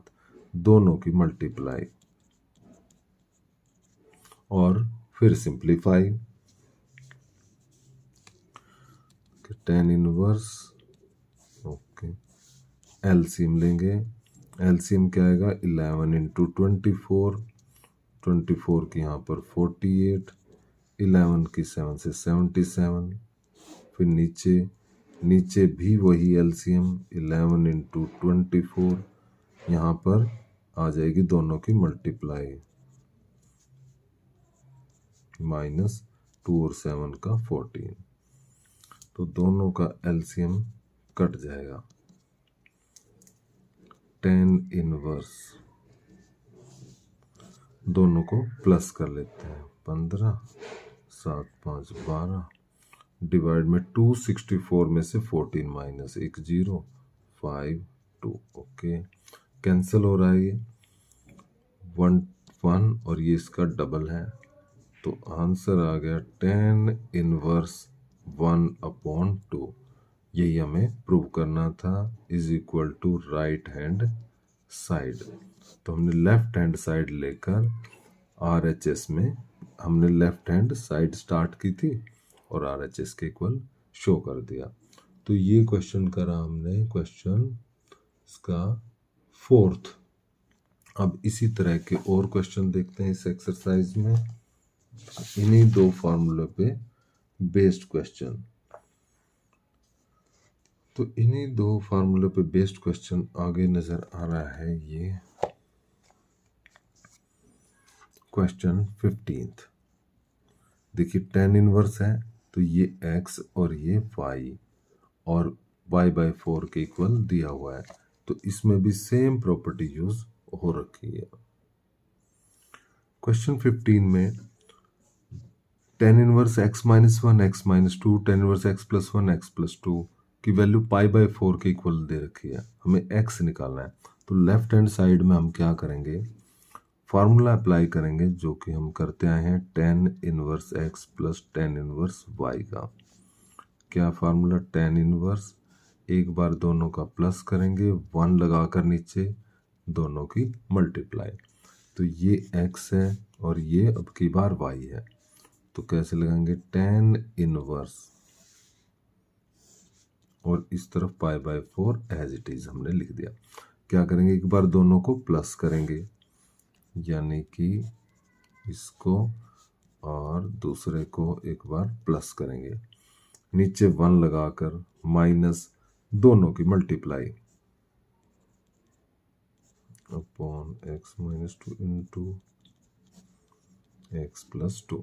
दोनों की मल्टीप्लाई और फिर simplify. tan inverse, okay, LCM लेंगे। एलसीएम क्या आएगा, 11 इंटू 24 की यहाँ पर 48, 11 की 7 से 77, फिर नीचे भी वही एलसीएम 11 इंटू 24, यहाँ पर आ जाएगी दोनों की मल्टीप्लाई, माइनस 2 और 7 का 14। तो दोनों का एलसीएम कट जाएगा। tan इनवर्स, दोनों को प्लस कर लेते हैं, 15 7 5 12 डिवाइड में 264 में से 14 माइनस 1 0 5 2। ओके, कैंसिल हो रहा है, ये 1 1 और ये इसका डबल है। तो आंसर आ गया tan इनवर्स 1/2। यही हमें प्रूव करना था, is equal to right hand side. तो हमने लेफ्ट हैंड साइड लेकर RHS में हमने लेफ्ट हैंड साइड स्टार्ट की थी और RHS के इक्वल शो कर दिया। तो ये क्वेश्चन करा हमने, क्वेश्चन इसका 4th। अब इसी तरह के और क्वेश्चन देखते हैं इस एक्सरसाइज में, इन्हीं दो फार्मूले पे बेस्ड क्वेश्चन। तो इन्हीं दो फार्मूले पे बेस्ड क्वेश्चन आगे नजर आ रहा है, ये क्वेश्चन 15th। देखिए tan इनवर्स है, तो ये x और ये y और y/4 के इक्वल दिया हुआ है। तो इसमें भी सेम प्रॉपर्टी यूज हो रखी है। क्वेश्चन 15 में tan inverse x minus 1 x minus 2 tan inverse x plus 1 x plus 2 की वैल्यू π/4 के इक्वल दे रखी है, हमें x निकालना है। तो लेफ्ट हैंड साइड में हम क्या करेंगे, फार्मूला अप्लाई करेंगे जो कि हम करते आए हैं, tan inverse x plus tan inverse y का। क्या फार्मूला, tan इनवर्स, एक बार दोनों का प्लस करेंगे, 1 लगाकर नीचे दोनों की मल्टीप्लाई। तो ये x है और ये अब की बार y है। तो कैसे लगाएंगे, tan इनवर्स और इस तरफ π/4 एज इट इज हमने लिख दिया। क्या करेंगे, एक बार दोनों को प्लस करेंगे, यानी कि इसको और दूसरे को एक बार प्लस करेंगे, नीचे 1 लगाकर माइनस दोनों की multiply upon x minus 2 into x plus 2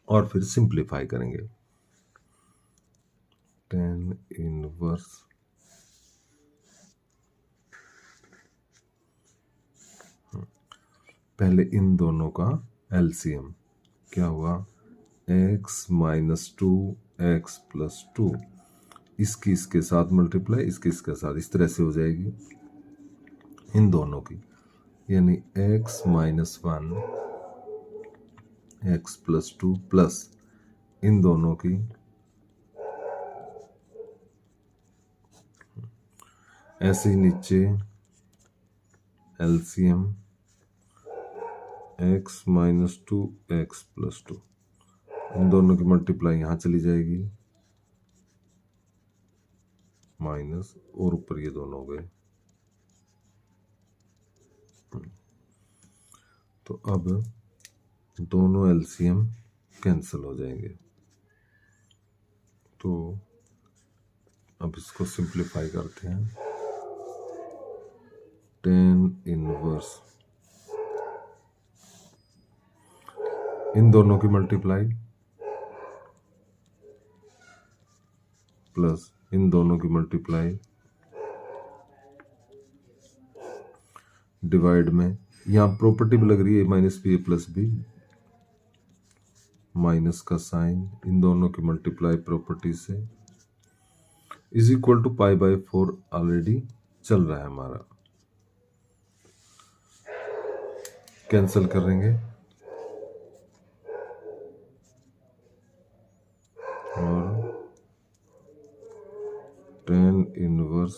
और फिर सिंप्लीफाई करेंगे। टेन इनवर्स पहले इन दोनों का एलसीएम क्या हुआ, एक्स माइनस 2 एक्स प्लस 2, इसकी इसके साथ मल्टीप्लाई, इसके इसके साथ, इस तरह से हो जाएगी इन दोनों की, यानी X minus 1 X plus 2 plus इन दोनों की ऐसे ही नीचे LCM X minus 2 X plus 2, इन दोनों की मल्टीप्लाई यहाँ चली जाएगी माइनस, और ऊपर ये दोनों हो गए। तो अब दोनों एलसीएम कैंसिल हो जाएंगे। तो अब इसको सिंप्लीफाई करते हैं। टेन इनवर्स इन दोनों की मल्टीप्लाई प्लस इन दोनों की मल्टीप्लाई डिवाइड में, यहाँ प्रॉपर्टी भी लग रही है माइनस बी ए प्लस बी, माइनस का साइन इन दोनों की मल्टीप्लाई प्रॉपर्टी से is equal to pi by 4 already चल रहा है हमारा, कैंसिल करेंगे और tan inverse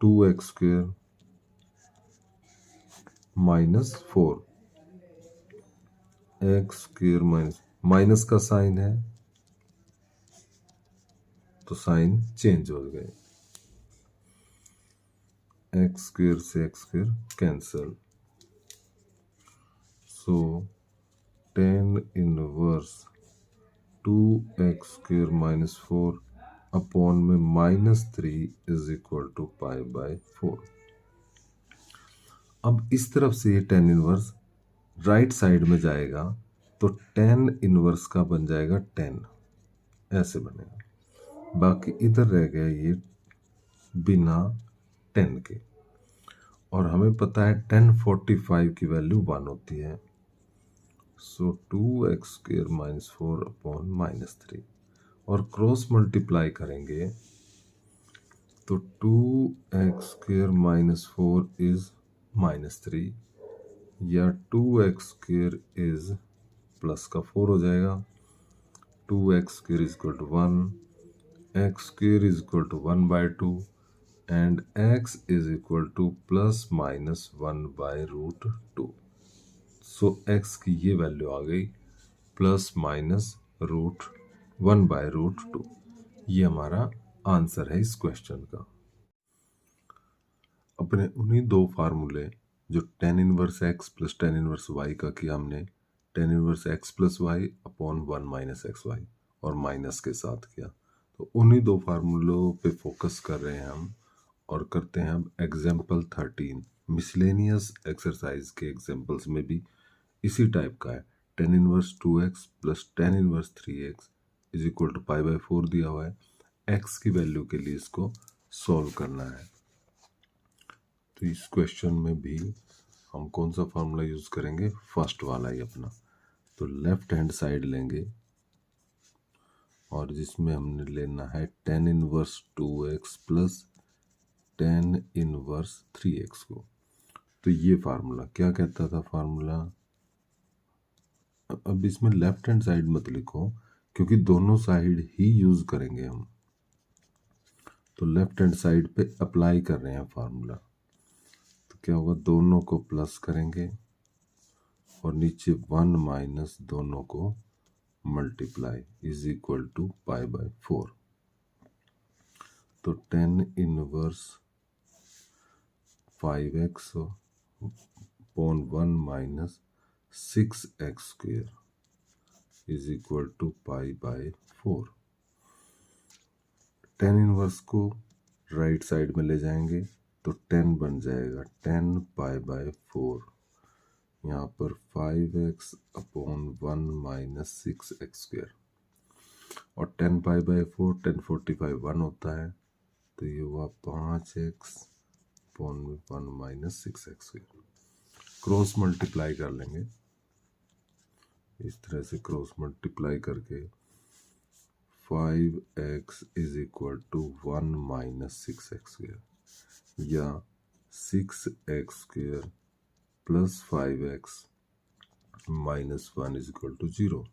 2x square minus 4 X square minus का साइन है तो साइन चेंज हो गए, एक्स स्क्वायर से X square cancel, so tan inverse 2x square minus 4 upon में minus 3 is equal to pi by 4। अब इस तरफ से ये टेन इनवर्स राइट साइड में जाएगा तो टेन इनवर्स का बन जाएगा 10, ऐसे बनेगा, बाकी इधर रह गया ये बिना 10 के, और हमें पता है 1045 की वैल्यू 1 होती है, सो 2x square minus 4 upon minus 3, और क्रॉस मल्टीप्लाई करेंगे तो 2x square minus 4 is minus 3, या 2x स्क्वायर इज प्लस का 4 हो जाएगा, 2x square is equal to 1, x square is equal to 1 by 2 and x is equal to plus minus 1 by root 2। So x की ये value आ गई plus minus root 1 by root 2। ये हमारा answer है इस क्वेश्चन का। अपने उन्हीं दो फार्मूले जो tan inverse x plus tan inverse y का किया हमने, tan inverse x plus y upon 1 minus x y, और माइनस के साथ किया, तो उन्हीं दो फार्मूलों पे फोकस कर रहे हैं हम, और करते हैं अब एग्जाम्पल 13। मिसलेनियस एक्सरसाइज के एग्जाम्पल्स में भी इसी टाइप का है, tan inverse 2x plus tan inverse 3x is equal to pi by 4 दिया हुआ है, x की वैल्यू के लिए इसको सॉल्व करना है। तो इस क्वेश्चन में भी हम कौन सा फार्मूला यूज करेंगे, फर्स्ट वाला ही अपना, तो लेफ्ट हैंड साइड लेंगे और जिसमें हमने लेना है tan inverse 2x plus tan inverse 3x को। तो ये फार्मूला क्या कहता था फार्मूला, अब इसमें लेफ्ट हैंड साइड मत लिखो क्योंकि दोनों साइड ही यूज करेंगे हम, तो लेफ्ट हैंड साइड पे अप्लाई कर रहे हैं फार्मूला, तो क्या होगा, दोनों को प्लस करेंगे और नीचे 1 माइनस दोनों को multiply is equal to pi by 4। तो tan inverse 5x upon 1 minus 6x square is equal to pi by 4। Tan inverse को राइट साइड में ले जाएंगे तो 10 बन जाएगा 10 पाई बाय 4 यहाँ पर 5x अपॉन 1 माइनस 6x² और 10π/4 1045 1 होता है, तो ये हुआ 5x upon 1 minus 6x²। Cross multiply कर लेंगे, इस तरह से क्रॉस मल्टीप्लाई करके 5x is equal to 1 minus 6x² या 6x² plus 5x minus 1 is equal to 0।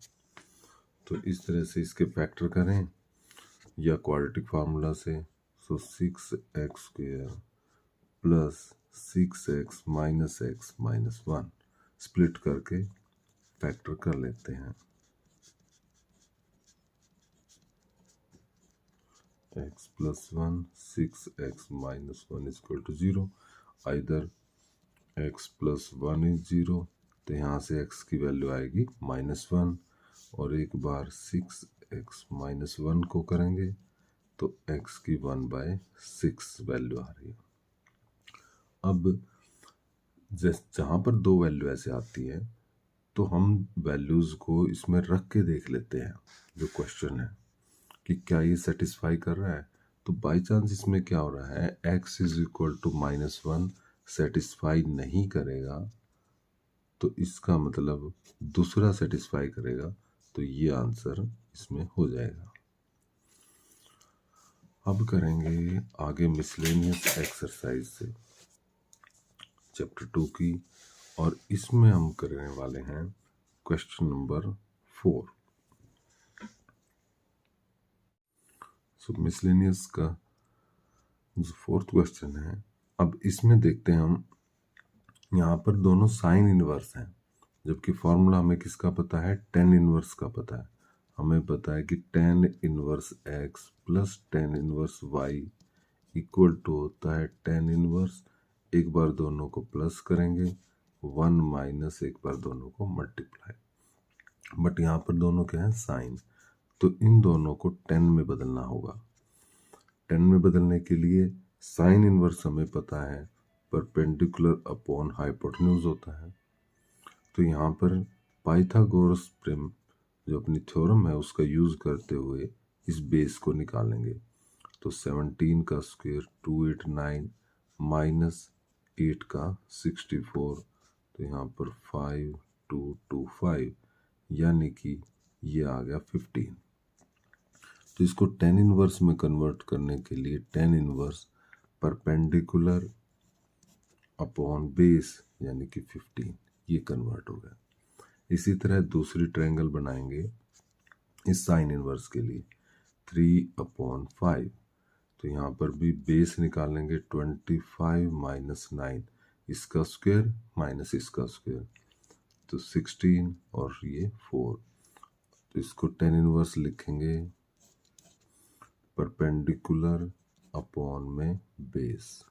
तो इस तरह से इसके फैक्टर करें या क्वाड्रेटिक फार्मूला से, so 6x² plus 6x minus x minus 1 split करके फैक्टर कर लेते हैं। x plus 1 6x minus 1 is equal to 0। Either x plus 1 is 0, तो यहाँ से x की वैल्यू आएगी -1, और एक बार 6x माइनस 1 को करेंगे तो x की 1/6 वैल्यू आ रही है। अब जहाँ पर दो वैल्यू ऐसे आती है तो हम वैल्यूज को इसमें रख के देख लेते हैं जो क्वेश्चन है कि क्या ये सेटिस्फाई कर रहा है। तो बाई चांस इसमें क्या हो रहा है, x is equal to -1 satisfy नहीं करेगा, तो इसका मतलब दूसरा सेटिस्फाई करेगा, तो ये आंसर इसमें हो जाएगा। अब करेंगे आगे मिसलेनियस एक्सरसाइज से चैप्टर 2 की, और इसमें हम करने वाले हैं क्वेश्चन नंबर 4। सो मिसलेनियस का जो 4th क्वेश्चन है, अब इसमें देखते हैं हम, यहाँ पर दोनों साइन इनवर्स हैं, जबकि फॉर्मूला हमें किसका पता है, tan इनवर्स का पता है। हमें पता है कि tan inverse x plus tan inverse y equal to होता है tan इनवर्स, एक बार दोनों को प्लस करेंगे 1 माइनस एक बार दोनों को मल्टीप्लाई। बट यहाँ पर दोनों क्या है, साइन, तो इन दोनों को tan में बदलना होगा। tan में बदलने के लिए साइन इनवर्स हमें पता है परपेंडिकुलर अपॉन हाइपोटेन्यूज होता है, तो यहाँ पर पाइथागोरस प्रिम जो अपनी थ्योरम है उसका यूज करते हुए इस बेस को निकालेंगे। तो 17 का स्क्वायर 289 माइनस 8 का 64, तो यहाँ पर 5225 यानी कि ये आ गया 15। तो इसको tan इनवर्स में कन्वर्ट करने के लिए tan inverse perpendicular upon base यानी कि 15 ये कन्वर्ट हो गया। इसी तरह दूसरी ट्रायंगल बनाएंगे इस साइन इनवर्स के लिए 3/5, तो यहाँ पर भी बेस निकालेंगे 25 माइनस 9, इसका स्क्वायर माइनस इसका स्क्वायर, तो 16 और ये 4, तो इसको tan इनवर्स लिखेंगे परपेंडिकुलर अपॉन में बेस।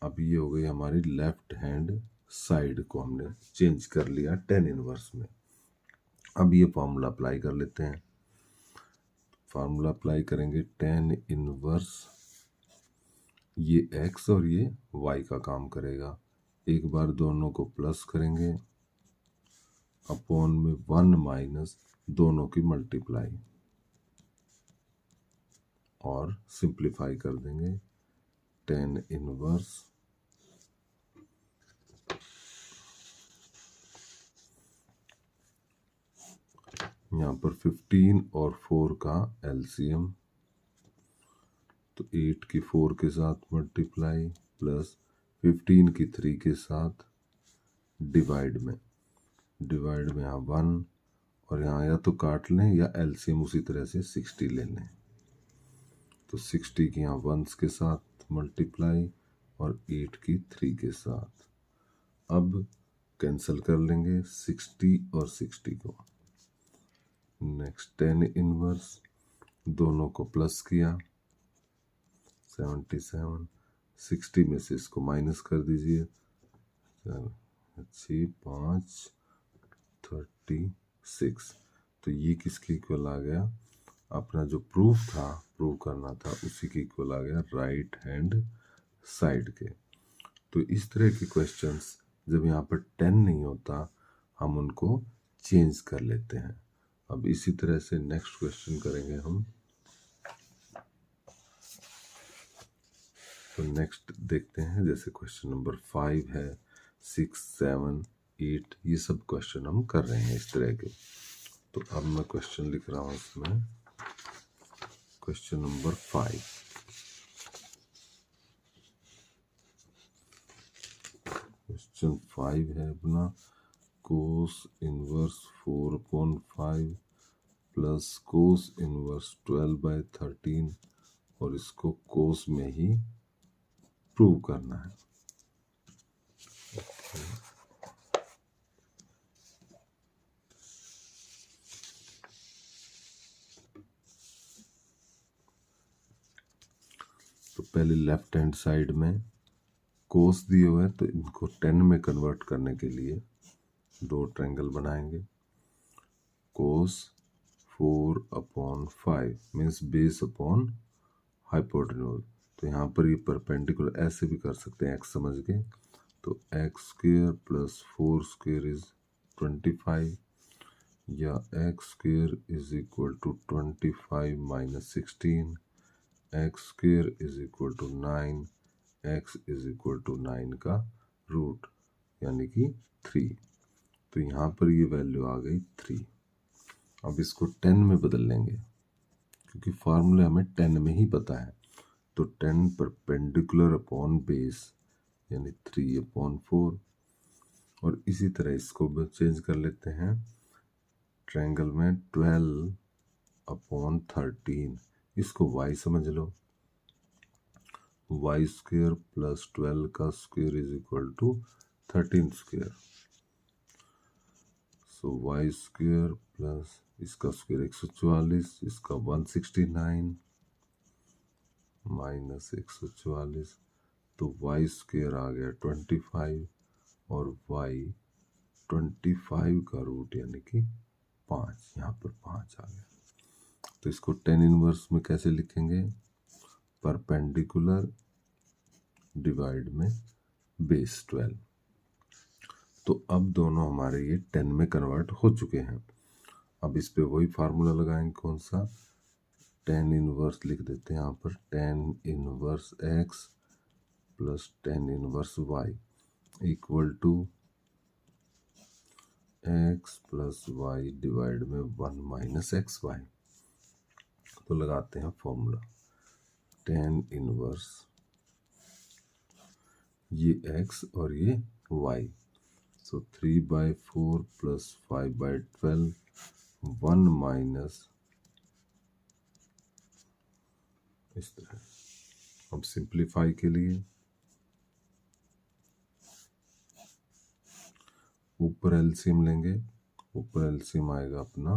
अब ये हो गई हमारी लेफ्ट हैंड साइड को हमने चेंज कर लिया tan इनवर्स में। अब ये फॉर्मूला अप्लाई कर लेते हैं। फार्मूला अप्लाई करेंगे tan इनवर्स, ये x और ये y का काम करेगा, एक बार दोनों को प्लस करेंगे अपॉन में 1 माइनस दोनों की मल्टीप्लाई, और सिंप्लीफाई कर देंगे tan इनवर्स यहाँ पर 15 और 4 का एलसीएम, तो 8 की 4 के साथ मल्टीप्लाई प्लस 15 की 3 के साथ डिवाइड में यहाँ 1, और यहाँ या तो काट लें या एलसीएम उसी तरह से 60 ले लें, तो 60 की यहाँ 1s के साथ मल्टीप्लाई और 8 की 3 के साथ। अब कैंसिल कर लेंगे 60 और 60 को। नेक्स्ट tan इनवर्स, दोनों को प्लस किया 77, 60 में से इसको माइनस कर दीजिए, 5 36, तो ये किसके इक्वल आ गया, अपना जो प्रूव करना था उसी के इक्वल आ गया राइट हैंड साइड के। तो इस तरह के क्वेश्चंस जब यहाँ पर 10 नहीं होता हम उनको चेंज कर लेते हैं। अब इसी तरह से नेक्स्ट क्वेश्चन करेंगे हम। तो नेक्स्ट देखते हैं, जैसे क्वेश्चन नंबर 5 है, 6, 7, 8, ये सब क्वेश्चन हम कर रहे हैं इस तरह के। तो अब मैं क्वेश्चन लिख रहा हूँ इसमें, क्वेश्चन नंबर 5। क्वेश्चन 5 है अपना, cos inverse 4/5 plus cos inverse 12/13, और इसको कोस में ही प्रूव करना है। तो पहले लेफ्ट हैंड साइड में कोस दिए हुए हैं, तो इनको 10 में कन्वर्ट करने के लिए दो ट्रायंगल बनाएंगे। कोस 4/5 मीन्स बेस अपॉन हाइपोटेन्यूज। तो यहाँ पर ये परपेंडिकुलर ऐसे भी कर सकते हैं, एक्स समझ के। तो x square plus 4 square is 25, या x square is equal to 25 minus 16, x square is equal to 9, x is equal to 9 का रूट यानी कि 3। तो यहाँ पर ये वैल्यू आ गई 3। अब इसको 10 में बदल लेंगे, क्योंकि फार्मूला हमें 10 में ही पता है। तो 10 परपेंडिकुलर अपॉन बेस यानी 3/4, और इसी तरह इसको चेंज कर लेते हैं ट्रायंगल में 12/13, इसको y समझ लो। y स्क्वेयर प्लस 12 का square is equal to 13 square. So y square plus इसका स्क्वेयर 144, इसका 169 माइनस 144, तो y स्क्वेयर आ गया 25, और y 25 का रूट यानी कि 5, यहाँ पर 5 आ गया। तो इसको 10 इनवर्स में कैसे लिखेंगे? परपेंडिकुलर डिवाइड में बेस 12। तो अब दोनों हमारे ये 10 में कन्वर्ट हो चुके हैं। अब इस पे वही फार्मूला लगाएंगे, कौन सा? 10 इनवर्स लिख देते हैं यहाँ पर, 10 inverse x plus 10 inverse y equal to x plus y divide में 1 माइनस एक्स वाई। तो लगाते हैं फॉर्मूला 10 इनवर्स ये x और ये y। सो 3/4 प्लस 5/12, 1 माइनस इस तरह। अब सिंप्लीफाई के लिए ऊपर एलसीएम लेंगे, ऊपर एलसीएम आएगा अपना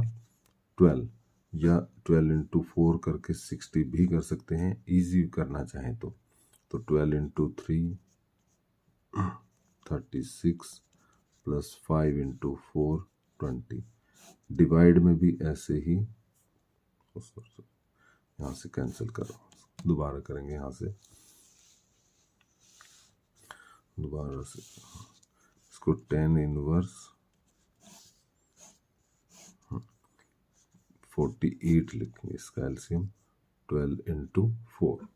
12, या 12 इंटू 4 करके 60 भी कर सकते हैं, इजी करना चाहें तो। 12 इंटू 3 36 प्लस 5 इंटू 4 20। डिवाइड में भी ऐसे ही, यहाँ से कैंसिल करो, दोबारा करेंगे यहाँ से, दोबारा से इसको 10 इनवर्स 48 लिखेंगे, इसका एलसीएम 12 इंटू 4।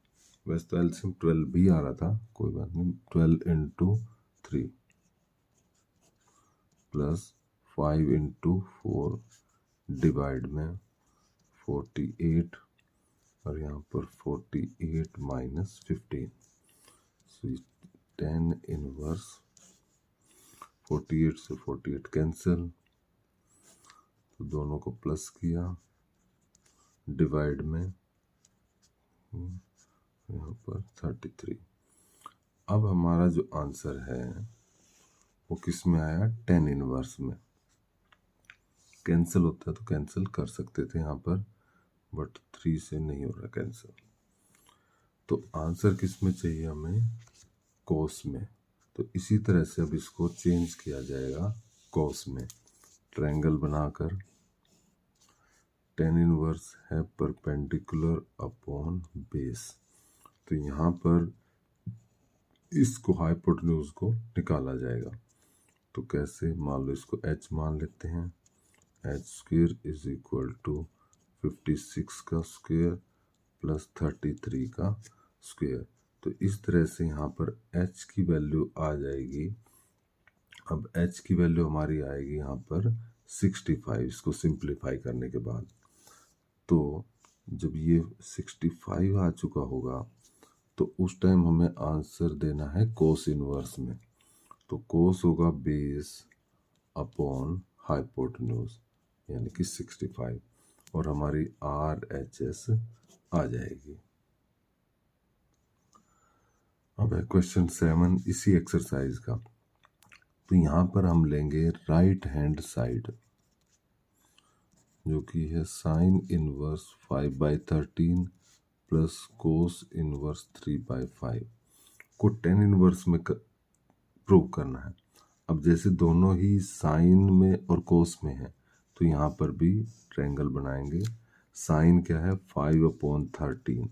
वैसे तो एलसीएम 12 भी आ रहा था, कोई बात नहीं। 12 इंटू 3 प्लस 5 इंटू 4 डिवाइड में 48, और यहाँ पर 48 माइनस 15। सो 10 इनवर्स 48 से 48 कैंसिल, तो दोनों को प्लस किया, डिवाइड में यहाँ पर 33। अब हमारा जो आंसर है वो किस में आया? 10 इनवर्स में। कैंसिल होता है तो कैंसिल कर सकते थे यहाँ पर, बट 3 से नहीं हो रहा कैंसिल। तो आंसर किस में चाहिए हमें? कोस में। तो इसी तरह से अब इसको चेंज किया जाएगा कोस में। ट्रायंगल बनाकर 10 इनवर्स है परपेंडिकुलर अपॉन बेस, तो यहाँ पर इसको हाइपोटेन्यूज को निकाला जाएगा। तो कैसे, मान लो इसको h मान लेते हैं, h square is equal to 56 का स्क्वेयर प्लस 33 का स्क्वेयर। तो इस तरह से यहाँ पर h की वैल्यू आ जाएगी। अब h की वैल्यू हमारी आएगी यहाँ पर 65, इसको सिंप्लीफाई करने के बाद। तो जब ये 65 आ चुका होगा तो उस टाइम हमें आंसर देना है कोस इनवर्स में। तो कोस होगा बेस अपॉन हाइपोटेन्यूज यानी कि 65 और हमारी RHS आ जाएगी। अब है क्वेश्चन 7 इसी एक्सरसाइज का। तो यहाँ पर हम लेंगे राइट हैंड साइड जो कि है sine inverse 5/13 plus cos inverse 3/5 को टेन इनवर्स में प्रूव करना है। अब जैसे दोनों ही साइन में और कोस में है तो यहाँ पर भी ट्रायंगल बनाएंगे। साइन क्या है 5/13,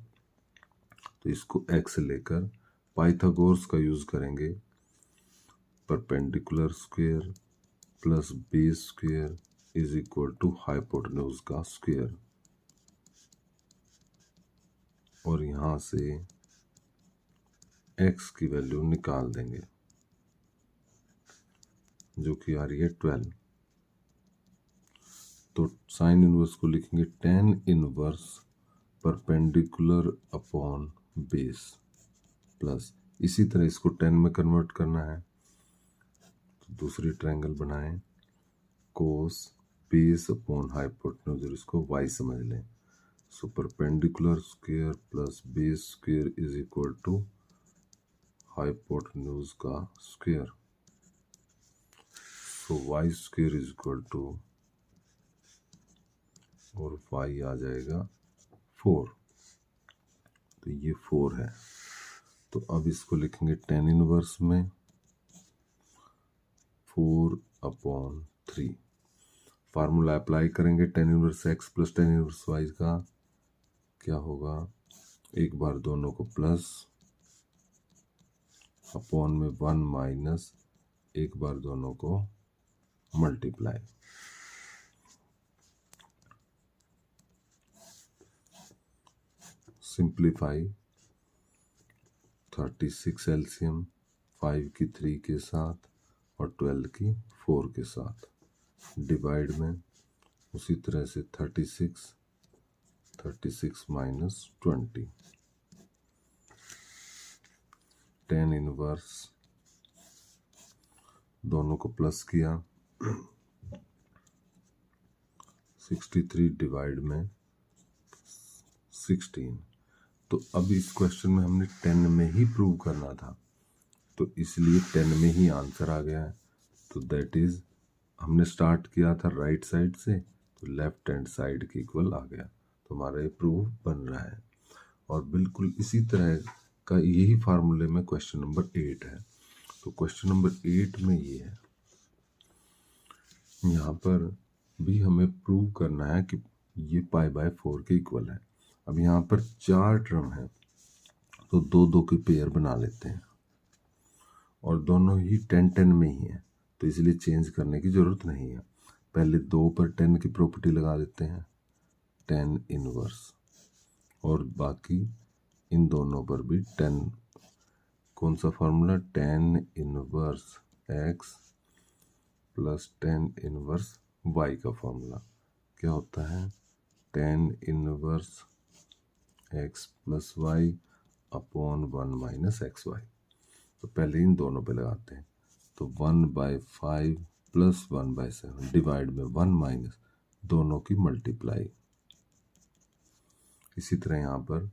तो इसको x लेकर पाइथागोरस का यूज करेंगे। Perpendicular square plus base square is equal to hypotenuse का स्क्वायर, और यहां से x की वैल्यू निकाल देंगे जो कि आ रही है 12। तो साइन इनवर्स को लिखेंगे tan inverse perpendicular upon base plus, इसी तरह इसको 10 में कन्वर्ट करना है। तो दूसरी ट्रायंगल बनाएं, कोस बेस अपॉन हाइपोटेन्यूज, और इसको y समझ लें। So perpendicular square plus base square is equal to hypotenuse का square. So y square is equal to, और y आ जाएगा 4। तो ये 4 है। तो अब इसको लिखेंगे tan इनवर्स में 4/3। फार्मूला अप्लाई करेंगे tan inverse x plus tan inverse y का, क्या होगा, एक बार दोनों को प्लस अपॉन में 1 माइनस, एक बार दोनों को मल्टीप्लाई। सिंप्लीफाई 36 एलसीएम 5 की 3 के साथ और 12 की 4 के साथ, डिवाइड में उसी तरह से 36 माइनस 20, tan इनवर्स दोनों को प्लस किया 63 डिवाइड में 16। तो अब इस क्वेश्चन में हमने 10 में ही प्रूव करना था, तो इसलिए 10 में ही आंसर आ गया है। तो दैट इज, हमने स्टार्ट किया था राइट साइड से, तो लेफ्ट हैंड साइड के इक्वल आ गया। तो हमारा ये प्रूफ बन रहा है। और बिल्कुल इसी तरह का यही फार्मूले में क्वेश्चन नंबर 8 है। तो क्वेश्चन नंबर 8 में ये है, यहाँ पर भी हमें प्रूव करना है कि ये π/4 के इक्वल है। अब यहाँ पर 4 टर्म है तो 2 के पेयर बना लेते हैं, और दोनों ही 10 में ही है, तो इसलिए चेंज करने की जरूरत नहीं है। पहले 2 पर 10 की प्रॉपर्टी लगा देते हैं, tan इनवर्स, और बाकी इन दोनों पर भी 10। कौन सा formula, tan inverse x plus tan inverse y का फार्मूला क्या होता है, tan inverse x plus y upon 1 minus XY। तो पहले इन दोनों पे लगाते हैं, तो 1/5 प्लस 1/7 डिवाइड में 1 माइनस, दोनों की मल्टीप्लाई। इसी तरह यहाँ पर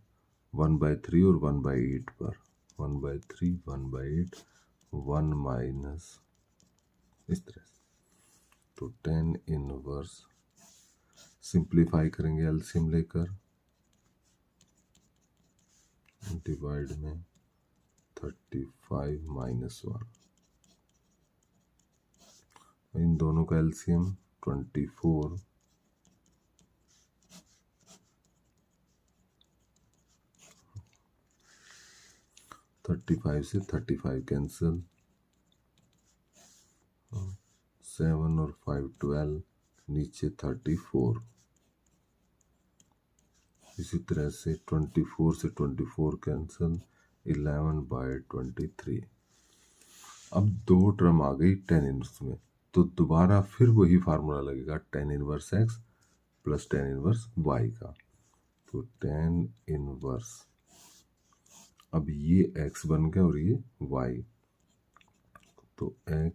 1/3 और 1/8 पर 1/3 1/8 1 माइनस, इस तरह से। तो tan इनवर्स सिंप्लीफाई करेंगे एलसीएम लेकर, डिवाइड में 35 माइनस 1, इन दोनों का एलसीएम 24, 35 से 35 कैंसिल, 7 और 5 12, नीचे 34। इसी तरह से 24 से 24 कैंसिल, 11/23। अब दो टर्म आ गई tan इनवर्स में, तो दोबारा फिर वही फार्मूला लगेगा tan inverse x plus tan inverse y का। तो tan इनवर्स, अब ये x बन गया और ये y, तो x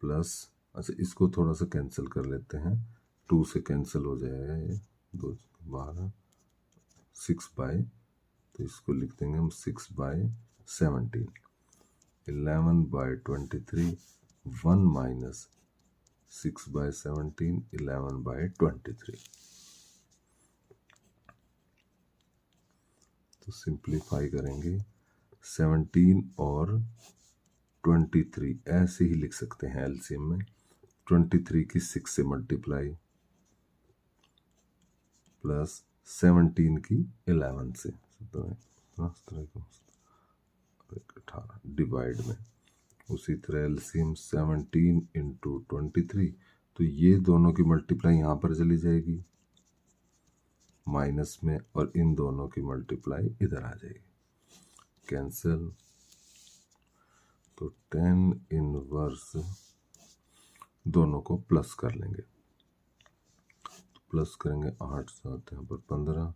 प्लस, अच्छा इसको थोड़ा सा कैंसिल कर लेते हैं, 2 से कैंसिल हो जाएगा, ये 2 12 6/, तो इसको लिख देंगे हम 6/17, 11/23, 1 माइनस 6/17, 11/23। तो सिंप्लीफाई करेंगे, 17 और 23 ऐसे ही लिख सकते हैं एलसीएम में, 23 की 6 से मल्टीप्लाई प्लस 17 की 11 से, 18 डिवाइड में। उसी तरह एलसीएम 17 इंटू 23, तो ये दोनों की मल्टीप्लाई यहाँ पर चली जाएगी माइनस में, और इन दोनों की मल्टीप्लाई इधर आ जाएगी, कैंसिल। तो tan इनवर्स दोनों को प्लस कर लेंगे, तो प्लस करेंगे 8 7 यहाँ पर 15,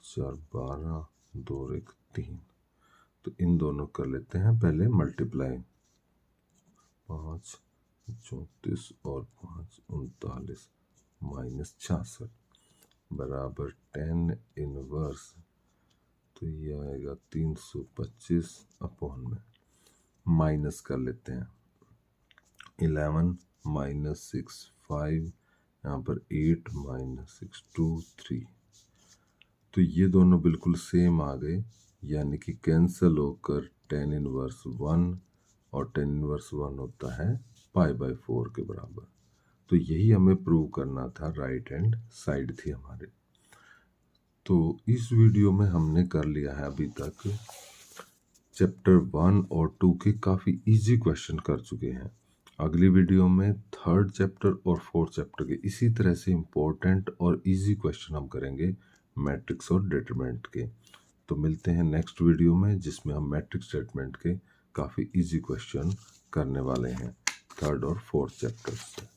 4 12, 2 और 1 3, तो इन दोनों कर लेते हैं पहले मल्टीप्लाई, 5 34 और 5 39 माइनस 66 बराबर tan इनवर्स, तो ये आएगा 325 अपॉन में, माइनस कर लेते हैं 11 माइनस 6 5, यहाँ पर 8 माइनस 6 2 3, तो ये दोनों बिल्कुल सेम आ गए, यानी कि कैंसिल होकर tan इनवर्स 1 और tan इनवर्स 1 होता है π/4 के बराबर। तो यही हमें प्रूव करना था, राइट हैंड साइड थी हमारे। तो इस वीडियो में हमने कर लिया है अभी तक चैप्टर 1 और 2 के काफ़ी इजी क्वेश्चन कर चुके हैं। अगली वीडियो में 3rd चैप्टर और 4th चैप्टर के इसी तरह से इम्पोर्टेंट और इजी क्वेश्चन हम करेंगे मैट्रिक्स और डिटरमिनेंट के। तो मिलते हैं नेक्स्ट वीडियो में, जिसमें हम मैट्रिक्स डिटरमिनेंट के काफ़ी इजी क्वेश्चन करने वाले हैं 3rd और 4th चैप्टर से।